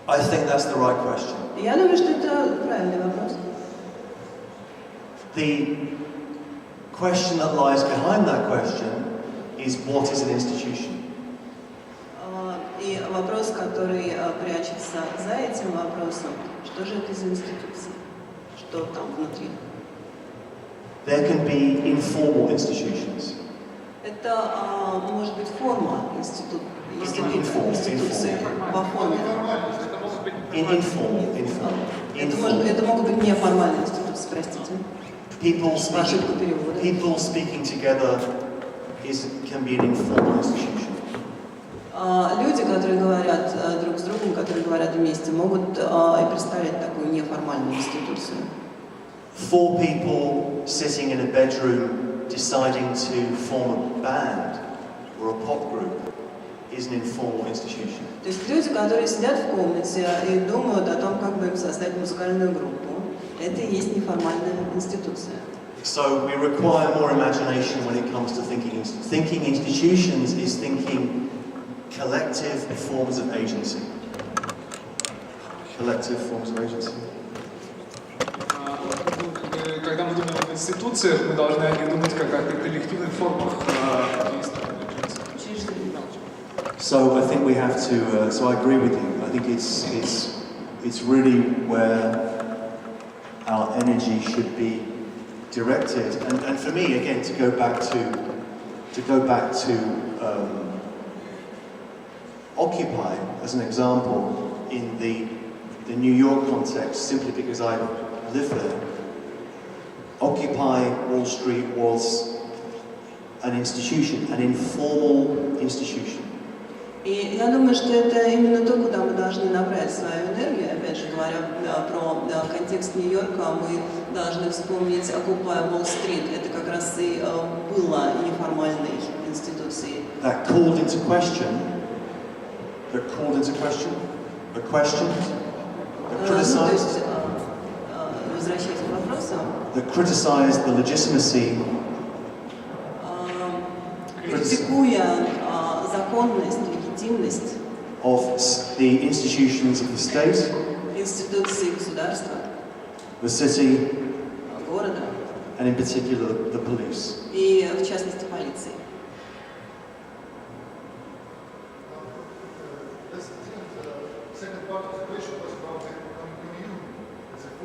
I think that's the right question. Я думаю, что это правильный вопрос. The question that lies behind that question is, what is an institution? И вопрос, который прячется за этим вопросом, что же это за институция, что там внутри? There can be informal institutions. Это может быть форма институции, во форме. Это могут быть неформальные институции, простите. People speaking together can be an informal institution. Люди, которые говорят друг с другом, которые говорят вместе, могут и представлять такую неформальную институцию. 4 people sitting in a bedroom deciding to form a band or a pop group is an informal institution. То есть люди, которые сидят в комнате и думают о том, как бы им создать музыкальную группу, это и есть неформальная институция. So we require more imagination when it comes to thinking. Thinking institutions is thinking collective forms of agency. Collective forms of agency. Когда мы думаем об институциях, мы должны о них думать как о коллективных формах действия. So I think we have to. So I agree with you. I think it's really where our energy should be directed. And for me, again, to go back to Occupy as an example in the New York context, simply because I live there. Occupy Wall Street was an institution, an informal institution. И я думаю, что это именно то, куда мы должны направить свою энергию. Опять же, говоря про контекст Нью-Йорка, мы должны вспомнить Occupy Wall Street. Это как раз и было неформальной институцией. That called into question, the questions, that criticized, возвращаясь к вопросу, that criticized the legitimacy, критикуя законность, легитимность, of the institutions of the state, институции государства, the city, города and in particular the police. и, в частности, полиции. Second part of the question was about the commune.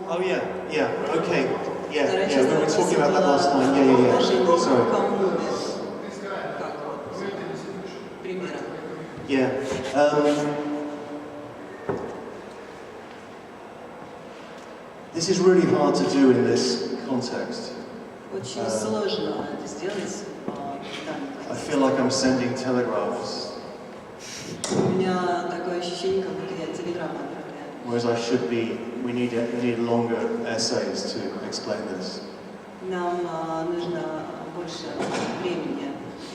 Oh yeah, okay, yeah. Вторая We часть were вопроса talking about that last была time. о Yeah. отношении Sorry. коммуны. This guy, Как вот примером. Yeah. This is really hard to do in this context. Очень сложно это сделать в данном I контексте. feel like I'm sending telegraphs, У меня такое ощущение, как будто я телеграмму отправляю. whereas we need longer essays to explain this. Нам нужно больше времени,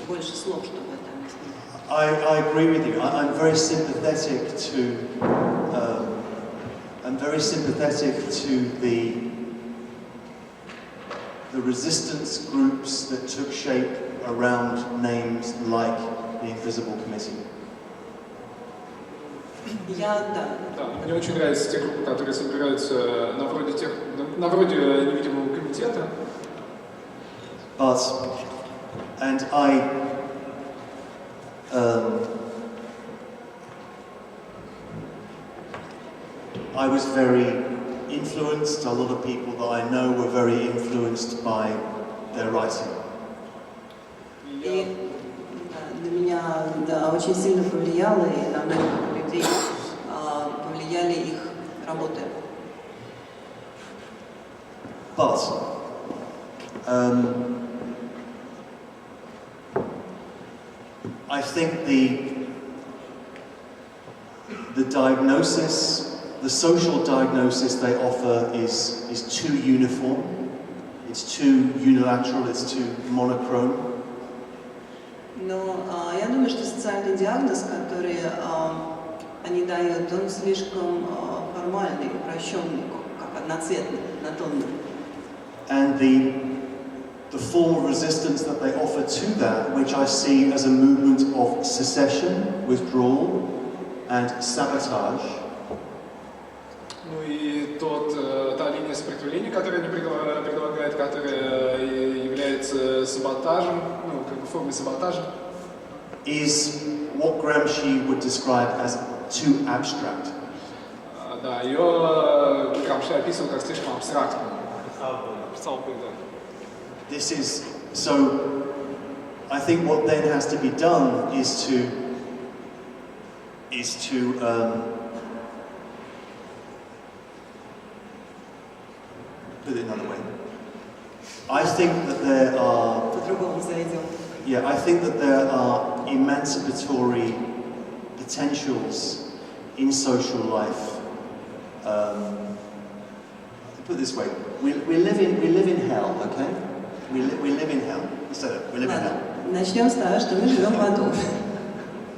больше слов, чтобы это объяснить. I agree with you. I'm very sympathetic to. I'm very sympathetic to the resistance groups that took shape around names like the Invisible Committee. Да, мне очень нравятся те группы, которые собираются на вроде невидимого комитета. And I was very influenced. A lot of people that I know were very influenced by their writing. И на меня очень сильно повлияло, и на многих людей повлияли их работы. But I think the diagnosis, the social diagnosis they offer is too uniform, it's too unilateral, it's too monochrome. Но я думаю, что социальный диагноз, который они дают, он слишком формальный, упрощенный, как одноцветный, однотонный. And the form of resistance that they offer to that, which I see as a movement of secession, withdrawal, and sabotage. Ну и та линия сопротивления, которую они предлагают, которая является саботажем, ну, как бы формой саботажа, is what Gramsci would describe as too abstract. Да, ее Грамши описывал как слишком абстрактную. This is so. I think what then has to be done is to put it another way. I think that there are. Yeah, I think that there are emancipatory potentials in social life. Put it this way: we live in hell, okay? We live in hell. We live in hell. Начнем с того, что мы живем в аду.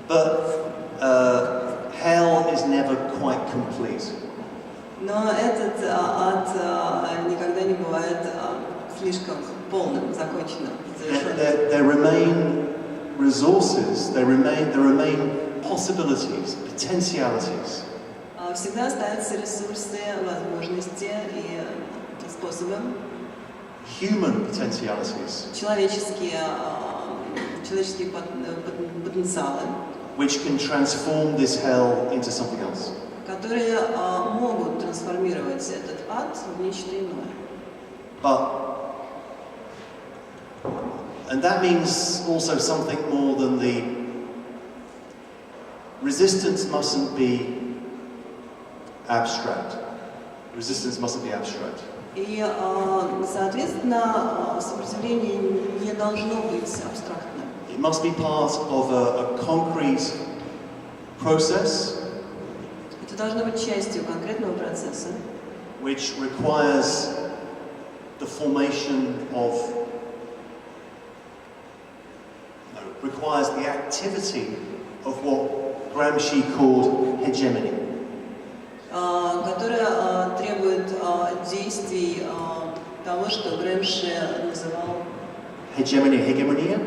But hell is never quite complete. Но этот ад никогда не бывает слишком полным, законченным, завершенным. There remain resources. There remain possibilities, potentialities. Всегда остаются ресурсы, возможности и способы. Human potentialities. Человеческие потенциалы, which can transform this hell into something else. которые могут трансформировать этот ад в нечто иное. And that means also something more than the resistance mustn't be abstract. Resistance mustn't be abstract. И, соответственно, сопротивление не должно быть абстрактным. It must be part of a concrete process. Это должно быть частью конкретного процесса, which requires the formation of, requires the activity of what Gramsci called hegemony. которая требует действий того, что Грэмши называл Hegemony. гегемонией.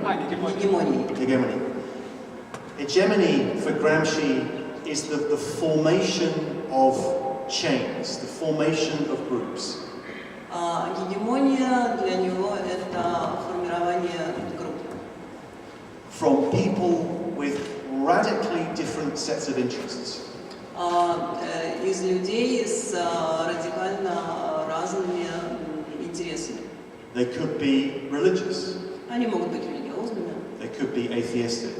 Hegemony for Gramsci is the formation of chains, the formation of groups. Гегемония для него это формирование групп. From people with radically different sets of interests. Из людей с радикально разными интересами. They could be religious. Они могут быть религиозными. They could be atheistic.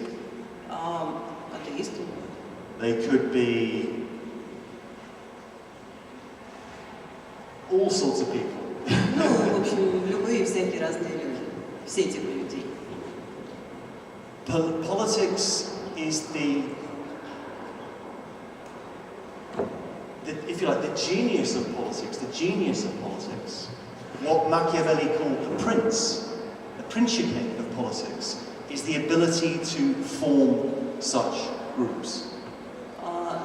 Атеистами. They could be all sorts of people. Ну, в общем, любые всякие разные люди. Все типы людей. Politics is if you like, the genius of politics, what Machiavelli called the principe of politics, is the ability to form such groups.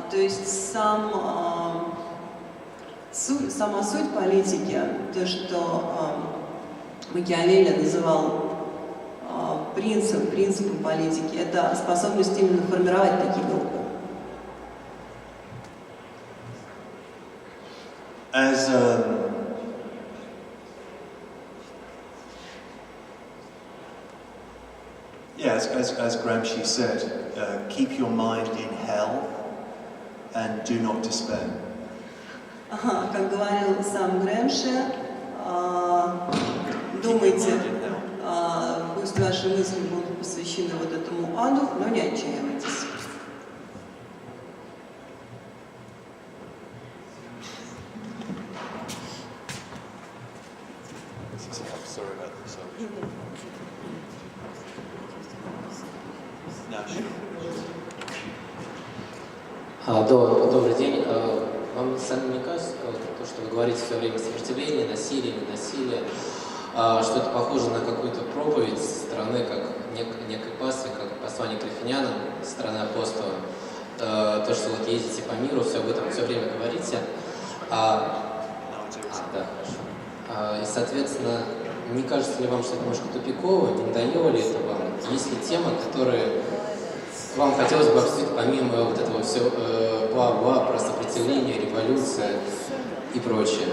То есть сама суть политики, то, что Макиавелли называл принципом политики, это способность именно формировать такие группы. As Gramsci said, keep your mind in hell and do not despair. Как говорил сам Грэмши, думайте, пусть ваши мысли будут посвящены вот этому аду, но не отчаивайтесь. Добрый день. Вам самим не кажется, то, что вы говорите все время сопротивление, насилие, ненасилие, что это похоже на какую-то проповедь со стороны, как некой паствы, как послание к Рифянянам, со стороны апостола, то, что вот ездите по миру, все об этом все время говорите. Да, хорошо. И, соответственно, не кажется ли вам, что это немножко тупиково, не надоело ли это вам? Есть ли темы, которые вам хотелось бы обсудить помимо вот этого все бла-бла про сопротивление, революция и прочее?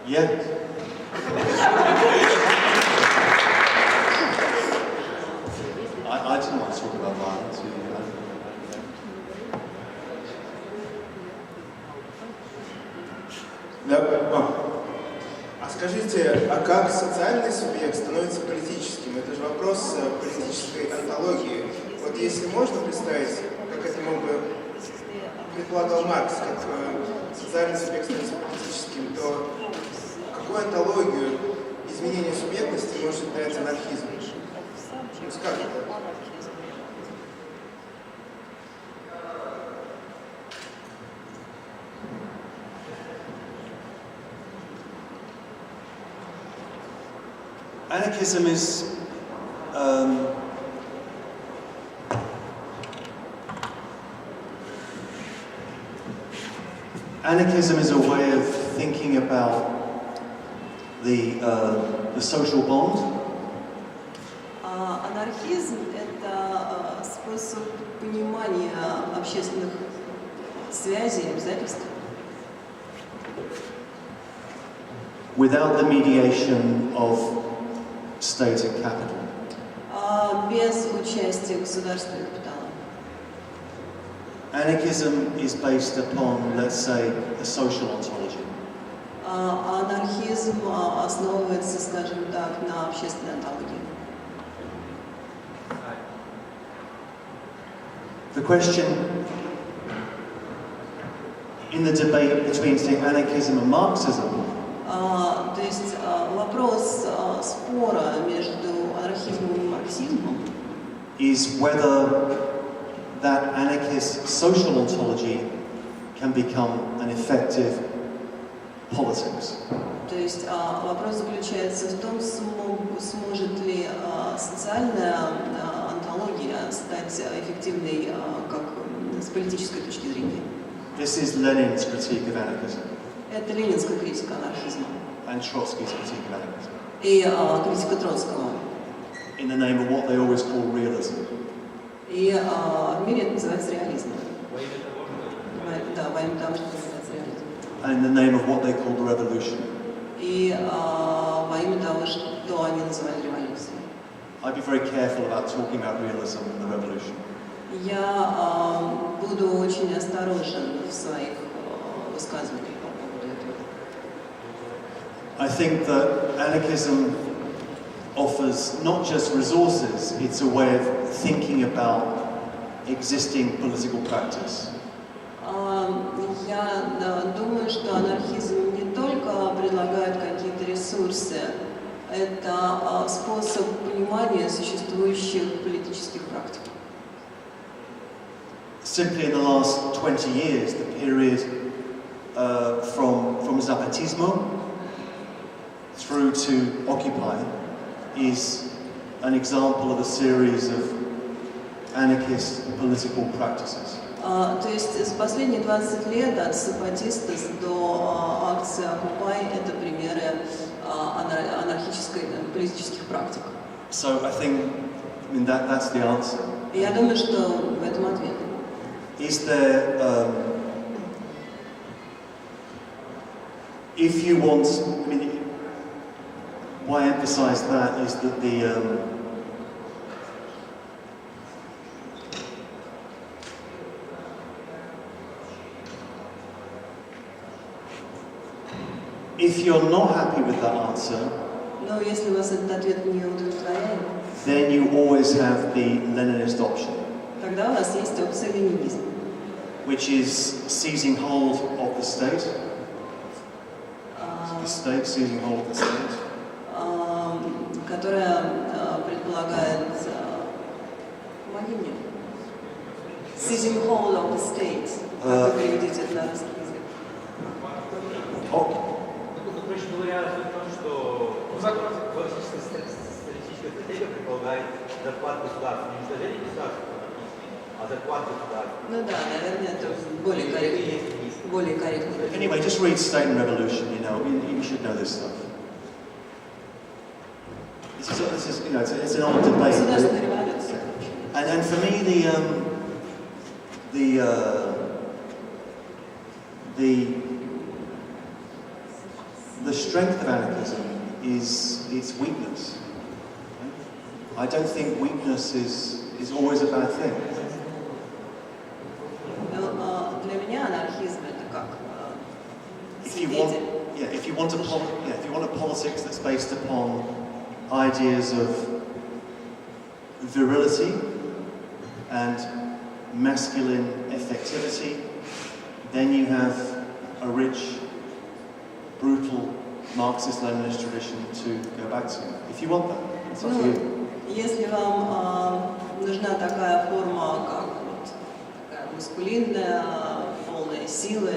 Yeah. I didn't want to talk about violence. А скажите, а как социальный субъект становится политическим? Это же вопрос политической онтологии. Вот если можно представить, как это мог бы предполагал Маркс, как социальный субъект становится политическим, то какую онтологию изменения субъектности может дать анархизм? Ну, скажем так. Anarchism is a way of thinking about the social bond. Анархизм – это способ понимания общественных связей и обязательств. Without the mediation of state and capital. Без участия государства и капитала. Anarchism is based upon, let's say, a social ontology. Анархизм основывается, скажем так, на общественной онтологии. The question in the debate between, say, anarchism and Marxism. То есть вопрос спора между анархизмом и марксизмом is whether that anarchist social ontology can become an effective politics. То есть вопрос заключается в том, сможет ли социальная онтология стать эффективной как с политической точки зрения. This is Lenin's critique of anarchism Это ленинская критика анархизма and Trotsky's critique of anarchism, и критика Троцкого. in the name of what they always call realism. И в мире это называется реализмом. Да, во имя того, что называется реализмом. And in the name of what they call the revolution. И во имя того, что они называют революцией. I'd be very careful about talking about realism and the revolution. Я буду очень осторожен в своих высказываниях по поводу этого. I think that anarchism offers not just resources, it's a way of thinking about existing political practice. Я думаю, что анархизм не только предлагает какие-то ресурсы, это способ понимания существующих политических практик. Simply in the last 20 years, the period from Zapatismo through to Occupy is an example of a series of anarchist political practices. То есть за последние 20 лет от Сапатистов до акции Occupy это примеры политических практик. So I think, that's the answer. И я думаю, что в этом ответ. Is there, if you want, why I emphasize that is that if you're not happy with that answer, Но если вас этот ответ не удовлетворяет, then you always have the Leninist option, тогда у вас есть опция ленинизма, which is seizing hold of the state, seizing hold of the state, которая предполагает, помоги мне, seizing hold of the state, как вы переведете это на русский язык? Короче говоря, суть в том, что классическая стратегическая стратегия предполагает захват государства, не уничтожение государства, а захват государства. Ну да, наверное, это более корректно. Anyway, just read State and Revolution, you should know this stuff. This is it's an old debate. And for me, the strength of anarchism is its weakness. I don't think weakness is always a bad thing. Для меня анархизм это как If you want a politics that's based upon ideas of virility and masculine effectivity, then you have a rich, brutal Marxist-Leninist tradition to go back to. If you want that, it's up to you. Если вам нужна такая форма, как такая мускулинная, полная силы,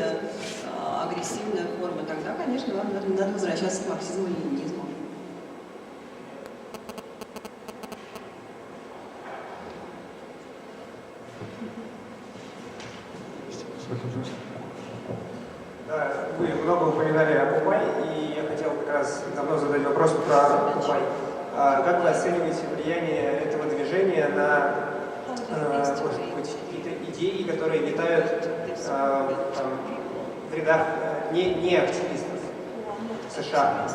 агрессивная форма, тогда, конечно, вам надо возвращаться к марксизму и ленинизму. Да, вы много упоминали Occupy, и я хотел как раз давно задать вопрос про Occupy. Как вы оцениваете влияние этого движения на, может быть, какие-то идеи, которые витают в рядах не активистов США?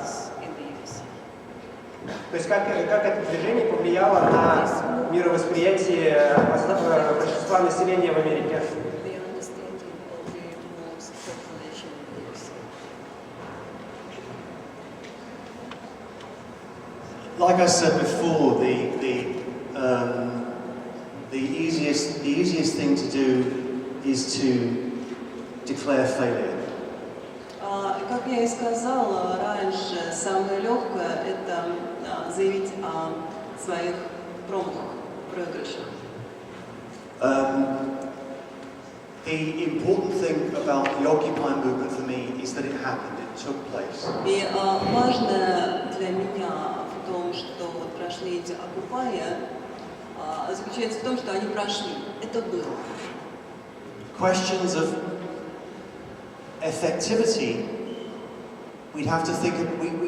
То есть как это движение повлияло на мировосприятие большинства населения в Америке? Like I said before, the easiest thing to do is to declare failure. Как я и сказала раньше, самое легкое это заявить о своих промахах, проигрышах. The important thing about the Occupy movement for me is that it happened, it took place. И важное для меня в том, что прошли эти Occupy, заключается в том, что они прошли. Это было. questions of effectivity, we'd have to think,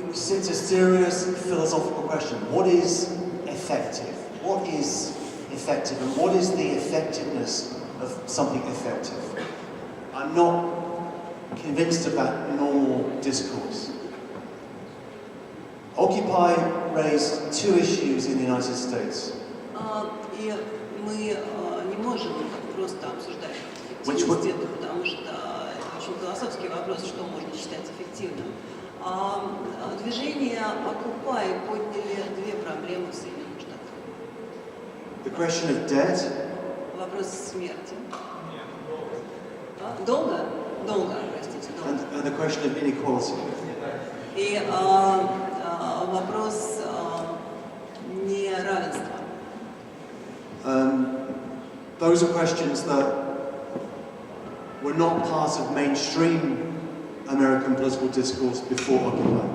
it's a serious philosophical question. What is effective? What is effective, and what is the effectiveness of something effective? I'm not convinced of that normal discourse. Occupy raised two issues in the United States. И мы не можем просто обсуждать эффективность, это потому что это очень философский вопрос, что можно считать эффективным. Движение Occupy подняли две проблемы в Соединенных Штатах. The question of debt. Вопрос смерти. Долго, простите, долго. And the question of inequality. И вопрос неравенства. Those are questions that were not part of mainstream American political discourse before Occupy.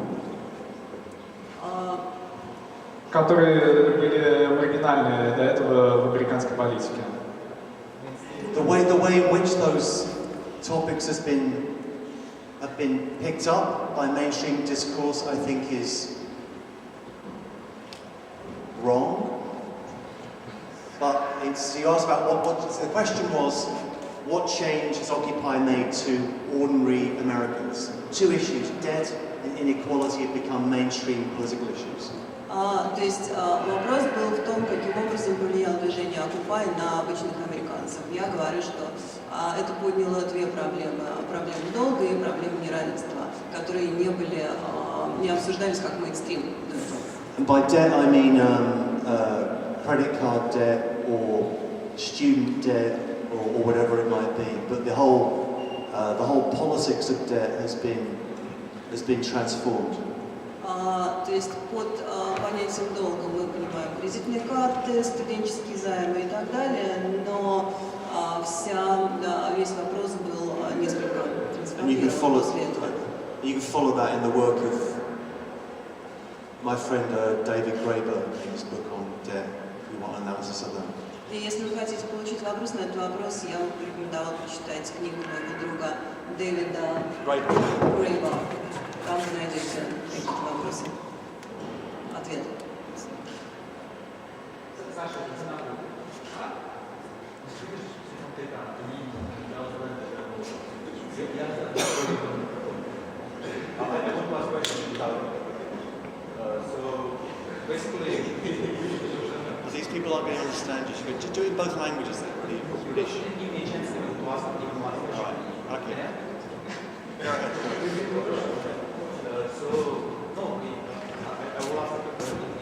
Которые были маргинальны до этого в американской политике. The way in which those topics have been picked up by mainstream discourse, I think, is wrong. But you asked about the question was, what change has Occupy made to ordinary Americans? Two issues, debt and inequality, have become mainstream political issues. То есть вопрос был в том, каким образом повлияло движение Occupy на обычных американцев. Я говорю, что это подняло две проблемы. Проблему долга и проблему неравенства, которые не обсуждались как мейнстрим до этого. And by debt I mean credit card debt or student debt or whatever it might be. But the whole politics of debt has been transformed. То есть под понятием долга мы понимаем кредитные карты, студенческие займы и так далее, но весь вопрос был несколько трансформирован после этого. You can follow that in the work of my friend David Graeber in his book on debt, if you want analysis of that. И если вы хотите получить вопрос на этот вопрос, я бы рекомендовала почитать книгу моего друга Дэвида Грейбера. Там вы найдете какие-то вопросы, ответы. These people aren't going to understand you. So just do it in both languages then, British. Give me a chance to ask even one question. Okay. I will ask in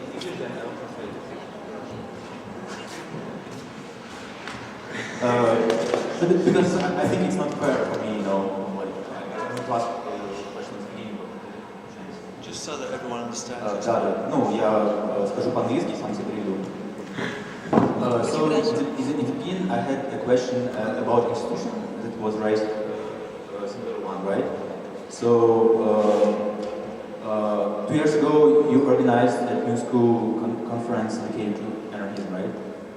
English and I will translate it. Because I think it's not fair for me, I want to ask question at the beginning. Just so that everyone understands. Я скажу по-английски, сам себе переведу. So in the beginning, I had a question about institution that was raised, similar one, right? So 2 years ago, you organized a new school conference dedicated to anarchism, right?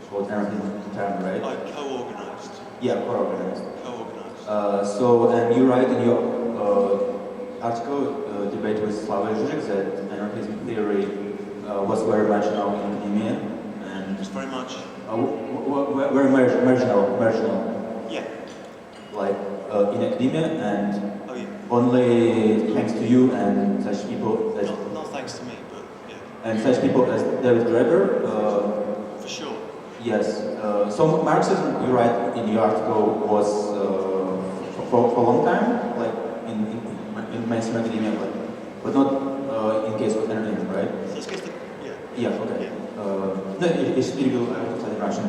Called anarchism term, right? I co-organized. Yeah, co-organized. Co-organized. And you write in your article, debate with Slavoj Žižek, that anarchism theory was very much known in academia. It's very much. Very marginal. Yeah. Like in academia, and oh, yeah. Only thanks to you and such people. Not thanks to me, but yeah. And such people as David Graeber. For sure. Yes. So Marxism, you write in your article, was for a long time, like in mainstream academia, but not in case of anarchism, right? Yeah. Okay. Я сейчас перевел, кстати, Russian.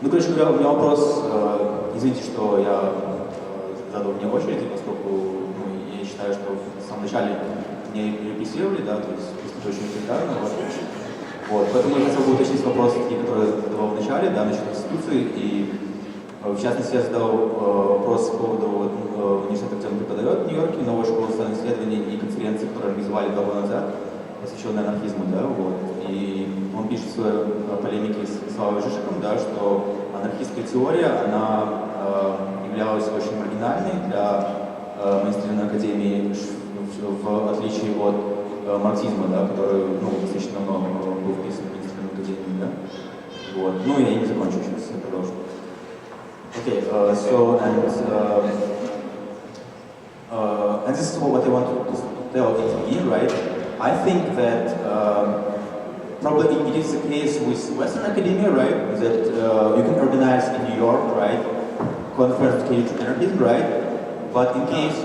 Короче говоря, у меня вопрос, извините, что я задал вне очереди, поскольку я считаю, что в самом начале меня репрессировали, да, то есть это очень элементарно. Вот. Поэтому я хотел бы уточнить вопросы, которые я задавал в начале, да, насчет Конституции, и в частности я задал вопрос по поводу университета, где он преподает в Нью-Йорке, новой школы социальных исследований и конференции, которую организовали 2 года назад, посвященной анархизму, да, вот. И он пишет в своей полемике с Славой Žižekom, да, что анархистская теория, она являлась очень маргинальной для мейнстримной академии, в отличие от марксизма, да, который достаточно много был вписан в мейнстримную академию. Да? Вот. Ну, я не закончу сейчас, я продолжу. Okay, and this is what I want to tell in the beginning, right? I think that probably it is the case with Western academia, right? That you can organize in New York, right? Conference dedicated to anarchism, right? But in case...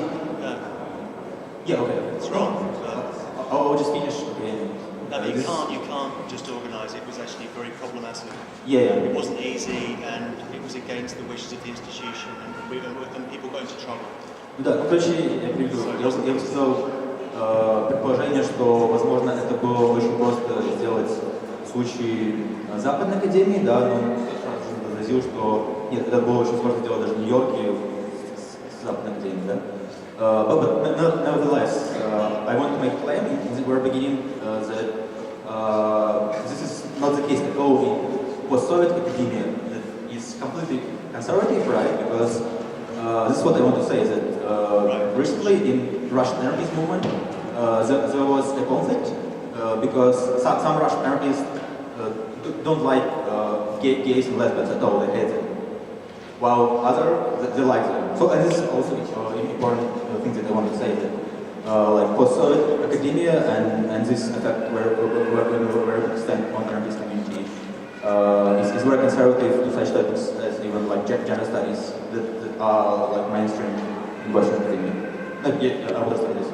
Yeah, okay. It's wrong. I'll just finish. Okay. No, but you can't just organise. It was actually very problematic. Yeah. It wasn't easy, and it was against the wishes of the institution, and people got into trouble. Да, короче, я приведу. Я бы сказал предположение, что, возможно, это было очень просто сделать в случае Западной академии, да, но он возразил, что нет, это было очень сложно сделать даже в Нью-Йорке с Западной академией, да. But nevertheless, I want to make a claim in the very beginning that this is not the case at all in post-Soviet academia that is completely conservative, right? Because this is what I want to say, that recently in Russian anarchist movement there was a conflict because some Russian anarchists don't like gays and lesbians at all, they hate them, while others, they like them. So and this is also an important thing that I want to say, that like post-Soviet academia and this effect where very extent on anarchist community is very conservative to such topics as even like gender studies that are like mainstream in Western academia. I will start this.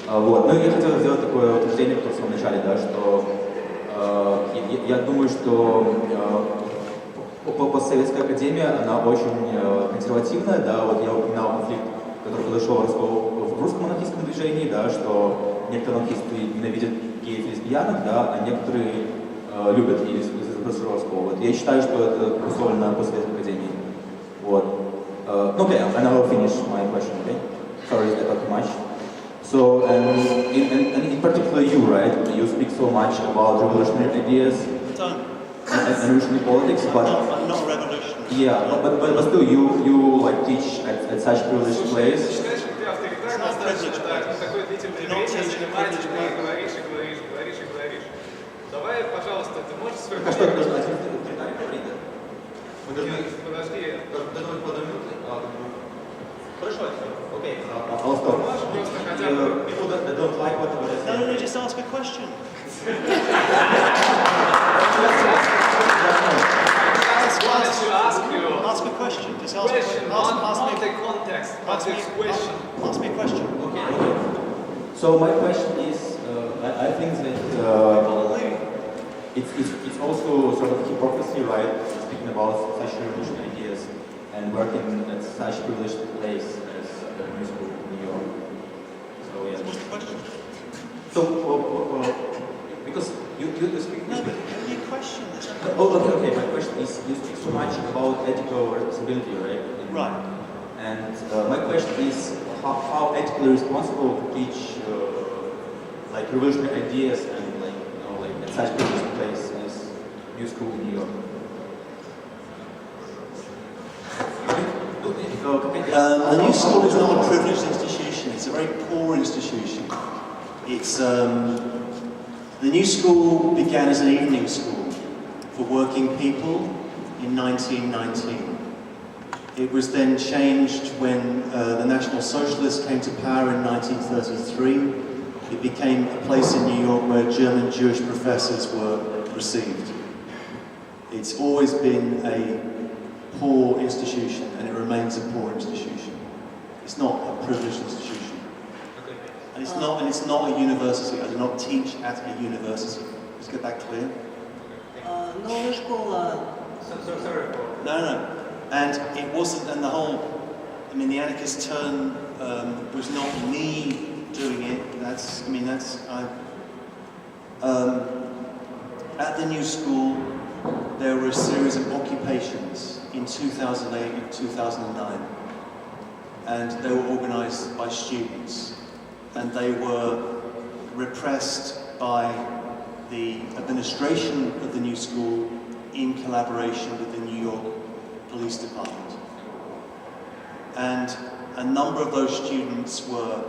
Вот. Ну, я хотел сделать такое утверждение, как в самом начале, да, что я думаю, что постсоветская академия, она очень консервативная, да, вот я упоминал конфликт, который произошел в русском анархистском движении, да, что некоторые анархисты ненавидят геев и лесбиянок, да, а некоторые любят и русского. Вот. Я считаю, что это условно постсоветской академии. Вот. Okay, and I will finish my question, okay? Sorry, I talked too much. So, and in particular you, right? You speak so much about revolutionary ideas and revolutionary politics, but... I'm not revolutionary. Yeah, but still you like teach at such privileged place. It's not privileged place. Такое длительное время занимается, говоришь. Давай, пожалуйста, ты можешь сформулировать... Подожди. Хорошо, окей. I'll stop. People that don't like what I say. No, just ask a question. Ask a question. Just ask me the context. Ask me a question. Okay. So my question is, I think that it's also sort of hypocrisy, right? Speaking about such revolutionary ideas and working at such privileged place as the New School in New York. So yeah. What's the question? So because you speak. No, but only a question. Okay. My question is, you speak so much about ethical responsibility, right? Right. And my question is, how ethically responsible to teach like revolutionary ideas and like at such privileged place as New School in New York? The New School is not a privileged institution, it's a very poor institution. It's, the New School began as an evening school for working people in 1919. It was then changed when the National Socialists came to power in 1933. It became a place in New York where German Jewish professors were received. It's always been a poor institution, and it remains a poor institution. It's not a privileged institution. And it's not a university. I do not teach at a university. Let's get that clear. Новая школа. No. And it wasn't, and the whole, the anarchist turn was not me doing it. At the New School, there were a series of occupations in 2008 and 2009. And they were organized by students. And they were repressed by the administration of the New School in collaboration with the New York Police Department. and a number of those students were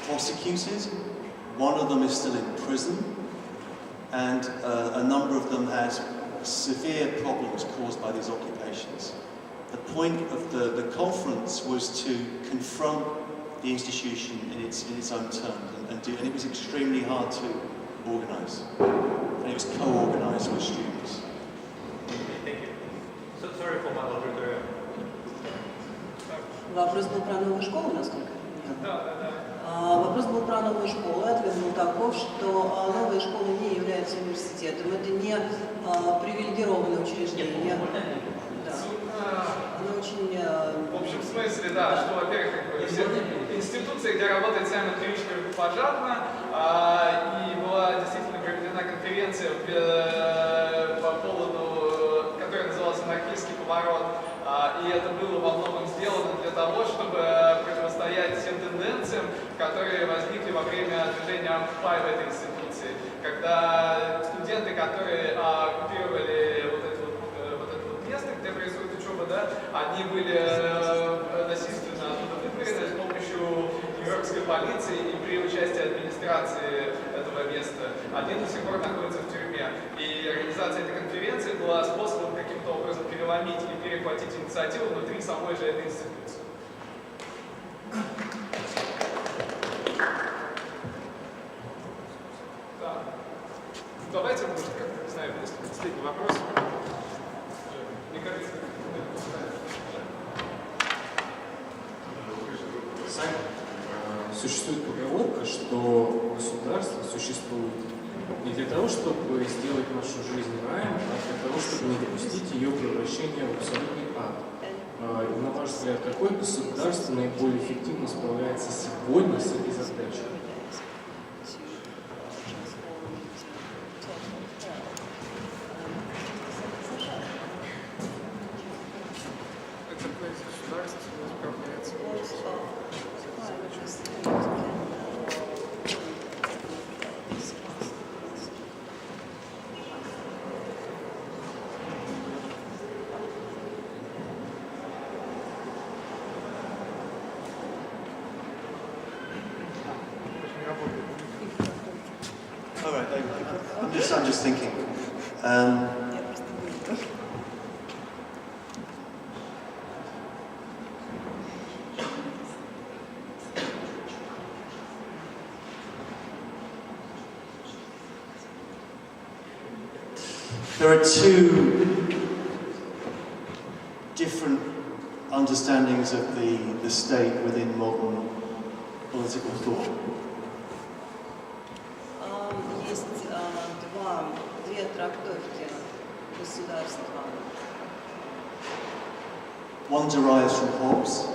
prosecuted. One of them is still in prison, and a number of them had severe problems caused by these occupations. The point of the conference was to confront the institution in its own terms, and it was extremely hard to organise. And it was co-organised with students. Thank you. So sorry for my auditory. Вопрос был про новую школу, насколько я понимаю? Да. Вопрос был про новую школу. Ответ был таков, что новая школа не является университетом. Это не привилегированное учреждение. Да. Оно очень... В общем смысле, да, что, во-первых, все институции, где работает Саймон Кричли, пожарна, и была действительно проведена конференция по поводу, которая называлась «Анархистский поворот», и это было во многом сделано для того, чтобы противостоять тем тенденциям, которые возникли во время движения Occupy в этой институции, когда студенты, которые оккупировали вот это место, где происходит учеба, да, они были насильственно оттуда выдворены с помощью нью-йоркской полиции и при участии администрации этого места. Один до сих пор находится в тюрьме. И организация этой конференции была способом каким-то образом переломить и перехватить инициативу внутри самой же этой институции. Да. Давайте, может, как-то, не знаю, последний вопрос. Мне кажется, существует поговорка, что государство существует не для того, чтобы сделать нашу жизнь раем, а для того, чтобы не допустить ее превращения в абсолютный ад. И, на ваш взгляд, какое государство наиболее эффективно справляется сегодня с этой задачей? All right, I'm just thinking. There are two different understandings of the state within modern political thought. Есть две трактовки государства. One derives from Hobbes,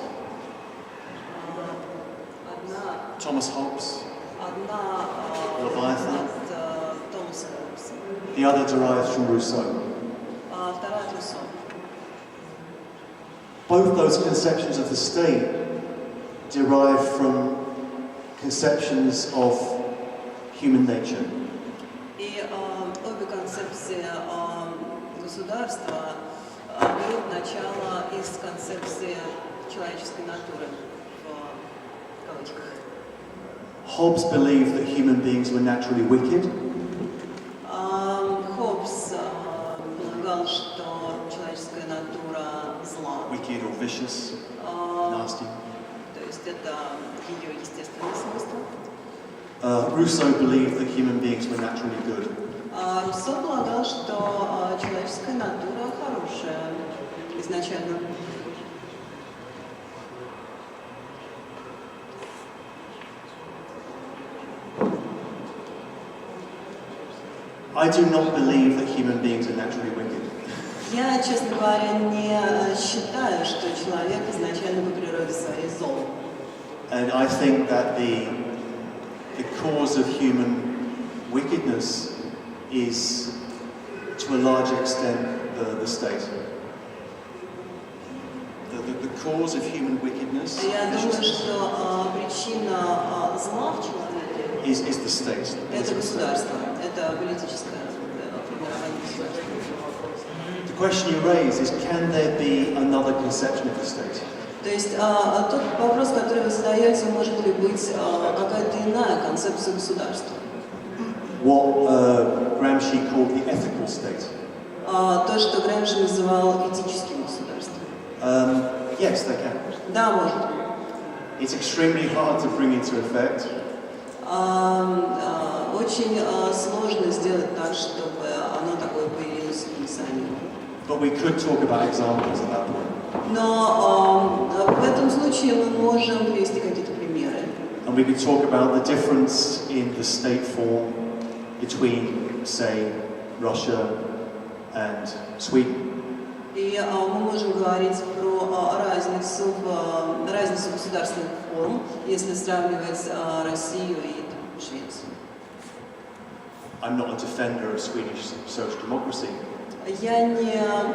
Thomas Hobbes, Leviathan. От Томаса Хоббса. The other derives from Rousseau. Вторая от Руссо. Both those conceptions of the state derive from conceptions of human nature. И обе концепции государства берут начало из концепции человеческой натуры, в кавычках. Hobbes believed that human beings were naturally wicked. Хоббс полагал, что человеческая натура зла. Wicked or vicious, nasty. То есть это ее естественное свойство. Rousseau believed that human beings were naturally good. Руссо полагал, что человеческая натура хорошая изначально. I do not believe that human beings are naturally wicked. Я, честно говоря, не считаю, что человек изначально по природе своей зол. And I think that the cause of human wickedness is, to a large extent, the state. The cause of human wickedness Я думаю, что причина зла в человеке is the state. это государство, это политическое формирование государства. The question you raise is, can there be another conception of the state? То есть тот вопрос, который вы задаете, может ли быть какая-то иная концепция государства? What Gramsci called the ethical state. То, что Грэмши называл этическим государством. Yes, they can. Да, может. It's extremely hard to bring into effect. Очень сложно сделать так, чтобы оно такое появилось и функционировало. But we could talk about examples at that point. Но в этом случае мы можем привести какие-то примеры. And we could talk about the difference in the state form between, say, Russia and Sweden. И мы можем говорить про разницу государственных форм, если сравнивать Россию и Швецию. I'm not a defender of Swedish social democracy. Я не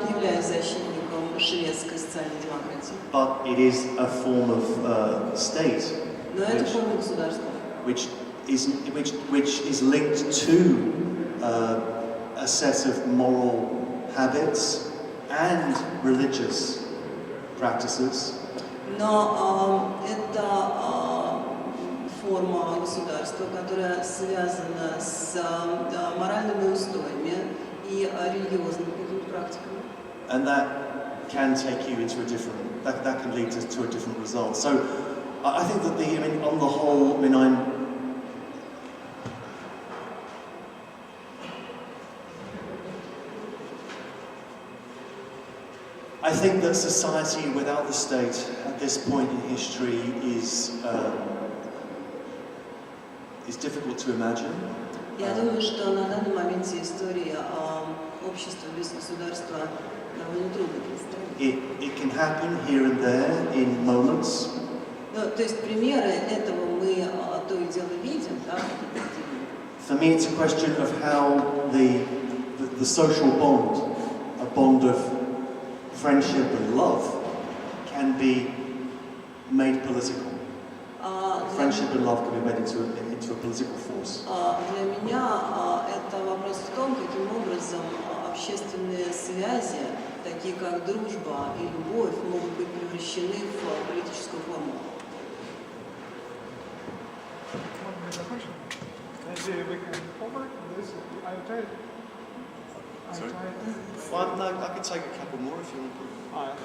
являюсь защитником шведской социальной демократии. But it is a form of state. Но это форма государства. Which is linked to a set of moral habits and religious practices. Но это форма государства, которая связана с моральными устоями и религиозными практиками. And that can take you into a different, that can lead to a different result. So I think that on the whole, I think that society without the state at this point in history is difficult to imagine. Я думаю, что на данном моменте истории общество без государства довольно трудно представить. It can happen here and there in moments. То есть примеры этого мы то и дело видим, да? For me, it's a question of how the social bond, a bond of friendship and love, can be made political. Friendship and love can be made into a political force. Для меня это вопрос в том, каким образом общественные связи, такие как дружба и любовь, могут быть превращены в политическую форму. Well, no, I could take a couple more if you want.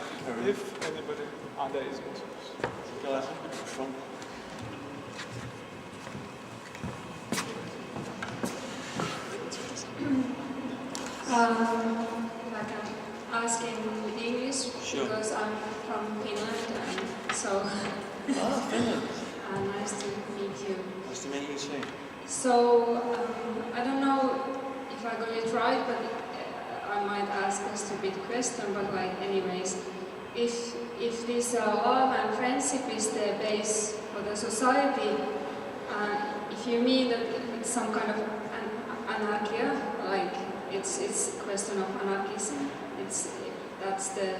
If anybody, there is Guys, If I can ask in English, sure. Because I'm from Finland, and so Finland. Nice to meet you. Nice to meet you too. So I don't know if I got it right, but I might ask a stupid question. But anyways, if this love and friendship is the base for the society, if you mean that it's some kind of anarchy, it's a question of anarchism. That's the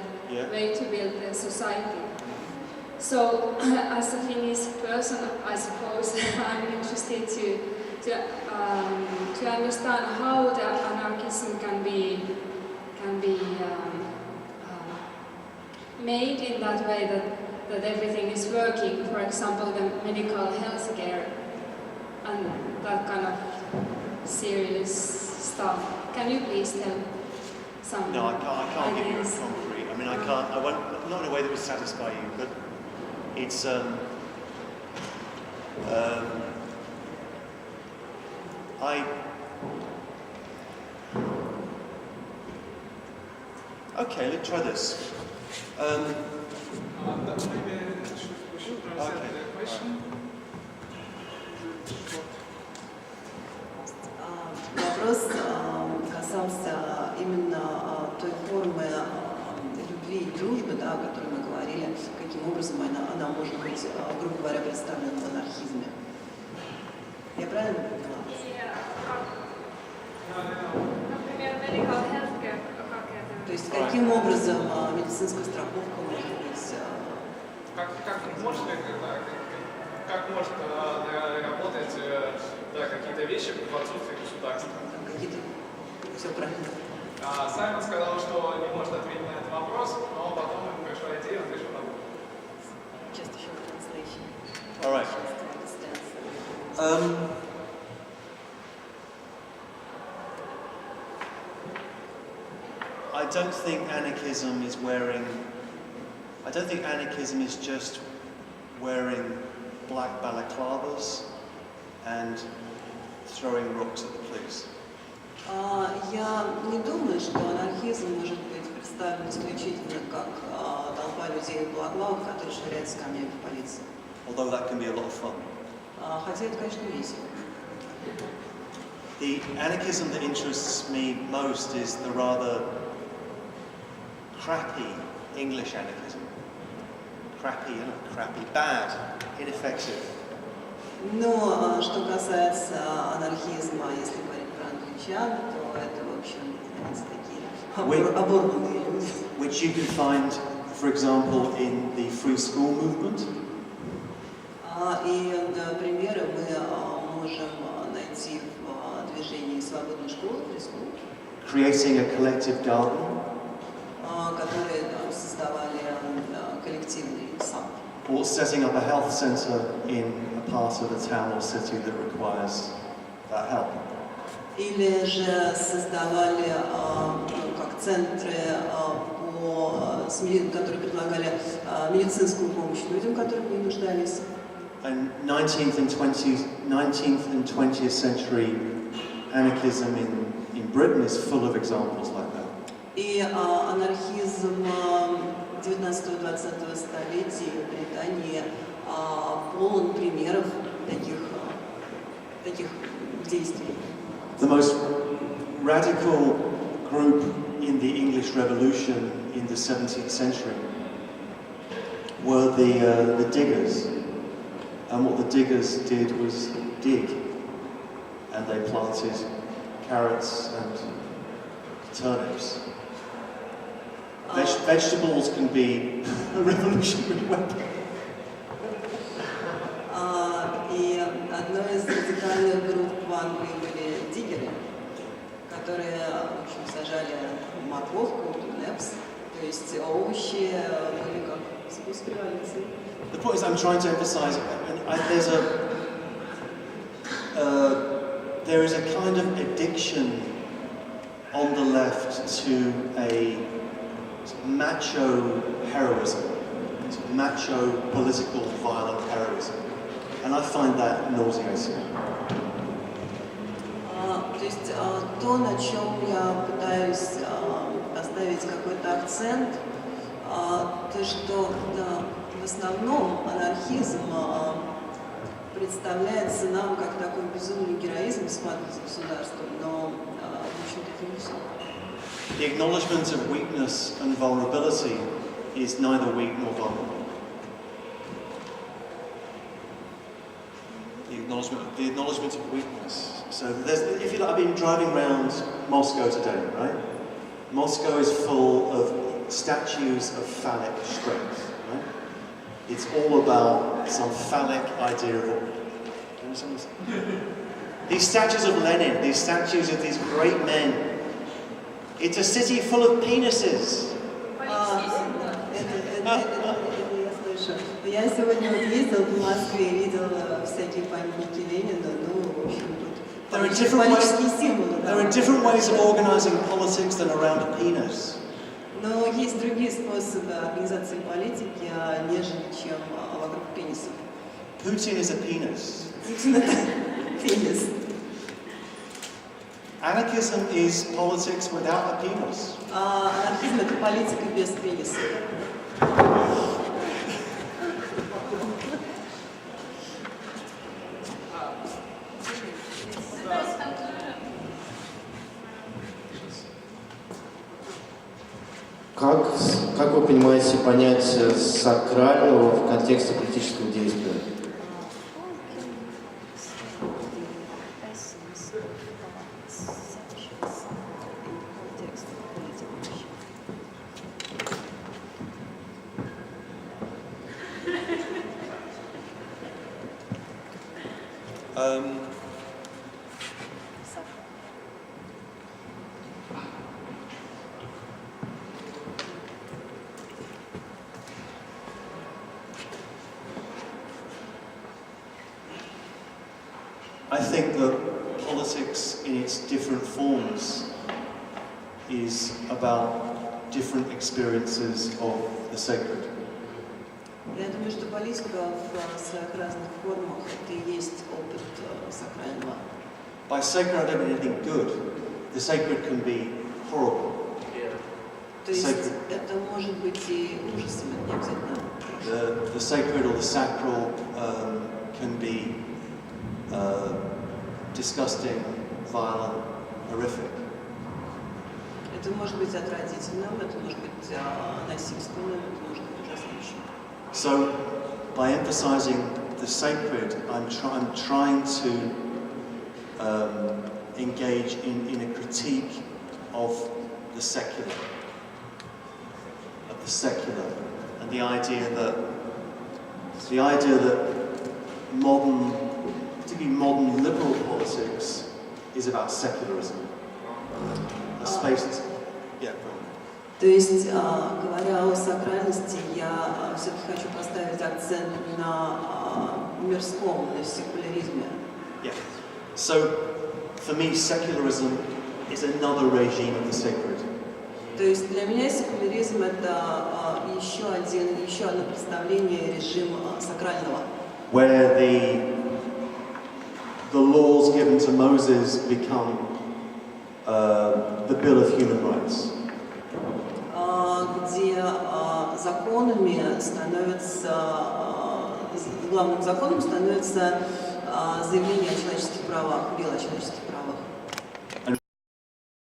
way to build the society. So, as a Finnish person, I suppose I'm interested to understand how the anarchism can be made in that way that everything is working. For example, the medical health care and that kind of serious stuff. Can you please tell some? No, I can't give you a ideas? concrete. I won't, not in a way that would satisfy you, but it's okay, let's try this. Maybe we should translate the question. Вопрос касался именно той формы любви и дружбы, да, о которой мы говорили, каким образом она может быть, грубо говоря, представлена в анархизме. Я правильно поняла? Например, medical healthcare, как это? То есть каким образом медицинская страховка может быть... Как может работать какие-то вещи в отсутствии государства? Все правильно. Саймон сказал, что не может ответить на этот вопрос, но потом ему пришла идея, он решил работать. just a short translation. All right. Just to understand. I don't think anarchism is just wearing black balaclavas and throwing rocks at the police. Я не думаю, что анархизм может быть представлен исключительно как толпа людей в балаклавах, которые швыряются камнями в полицию. Although that can be a lot of fun. Хотя это, конечно, весело. The anarchism that interests me most is the rather crappy English anarchism. Crappy, bad, ineffective. Но что касается анархизма, если говорить про англичан, то это, в общем, такие оборванные люди. Which you can find, for example, in the free school movement. И примеры мы можем найти в движении свободной школы, free school. Creating a collective garden. Которые создавали коллективный сад. Or setting up a health centre in a part of a town or city that requires that help. Или же создавали как центры, которые предлагали медицинскую помощь людям, которые в ней нуждались. And 19th and 20th century anarchism in Britain is full of examples like that. И анархизм 19-20 столетий в Британии полон примеров таких действий. The most radical group in the English Revolution in the 17th century were the diggers. And what the diggers did was dig. And they planted carrots and turnips. Vegetables can be a revolutionary weapon. И одной из радикальных групп в Англии были диггеры, которые, в общем, сажали морковку, тунепс, то есть овощи были как способ революции. The point is, I'm trying to emphasize, there is a kind of addiction on the left to a macho heroism, to macho political violent heroism, and I find that nauseating. То есть то, на чем я пытаюсь поставить какой-то акцент, то, что в основном анархизм представляется нам как такой безумный героизм схватки за государством, но, в общем-то, это не все. The acknowledgement of weakness and vulnerability is neither weak nor vulnerable. The acknowledgement of weakness. So if you like, I've been driving around Moscow today, right? Moscow is full of statues of phallic strength, right? It's all about some phallic idea of these statues of Lenin, these statues of these great men. It's a city full of penises. Я сегодня ездил в Москве и видел всякие памятники Ленина, в общем, тут политические символы. There are different ways of organizing politics than around a penis. Но есть другие способы организации политики, нежели чем вокруг пенисов. Putin is a penis. Putin это пенис. Anarchism is politics without a penis. Анархизм это политика без пениса. Как вы понимаете понятие сакрального в контексте политического действия? I think that politics in its different forms is about different experiences of the sacred. Я думаю, что политика в своих разных формах это и есть опыт сакрального. By sacred, I don't mean anything good. The sacred can be horrible. То есть это может быть и ужасом, это не обязательно. The sacred or the sacral can be disgusting, violent, horrific. Это может быть отвратительным, это может быть насильственным, это может быть ужасающим. So, by emphasizing the sacred, I'm trying to engage in a critique of the secular, and the idea that modern, particularly modern liberal politics, is about secularism. A space. Yeah. То есть, говоря о сакральности, я все-таки хочу поставить акцент на мирском, на секуляризме. Yeah. So, for me, secularism is another regime of the sacred. То есть для меня секуляризм это еще одно представление режима сакрального. Where the laws given to Moses become the Bill of Human Rights. Где законами становится, главным законом становится заявление о человеческих правах, Билл о человеческих правах.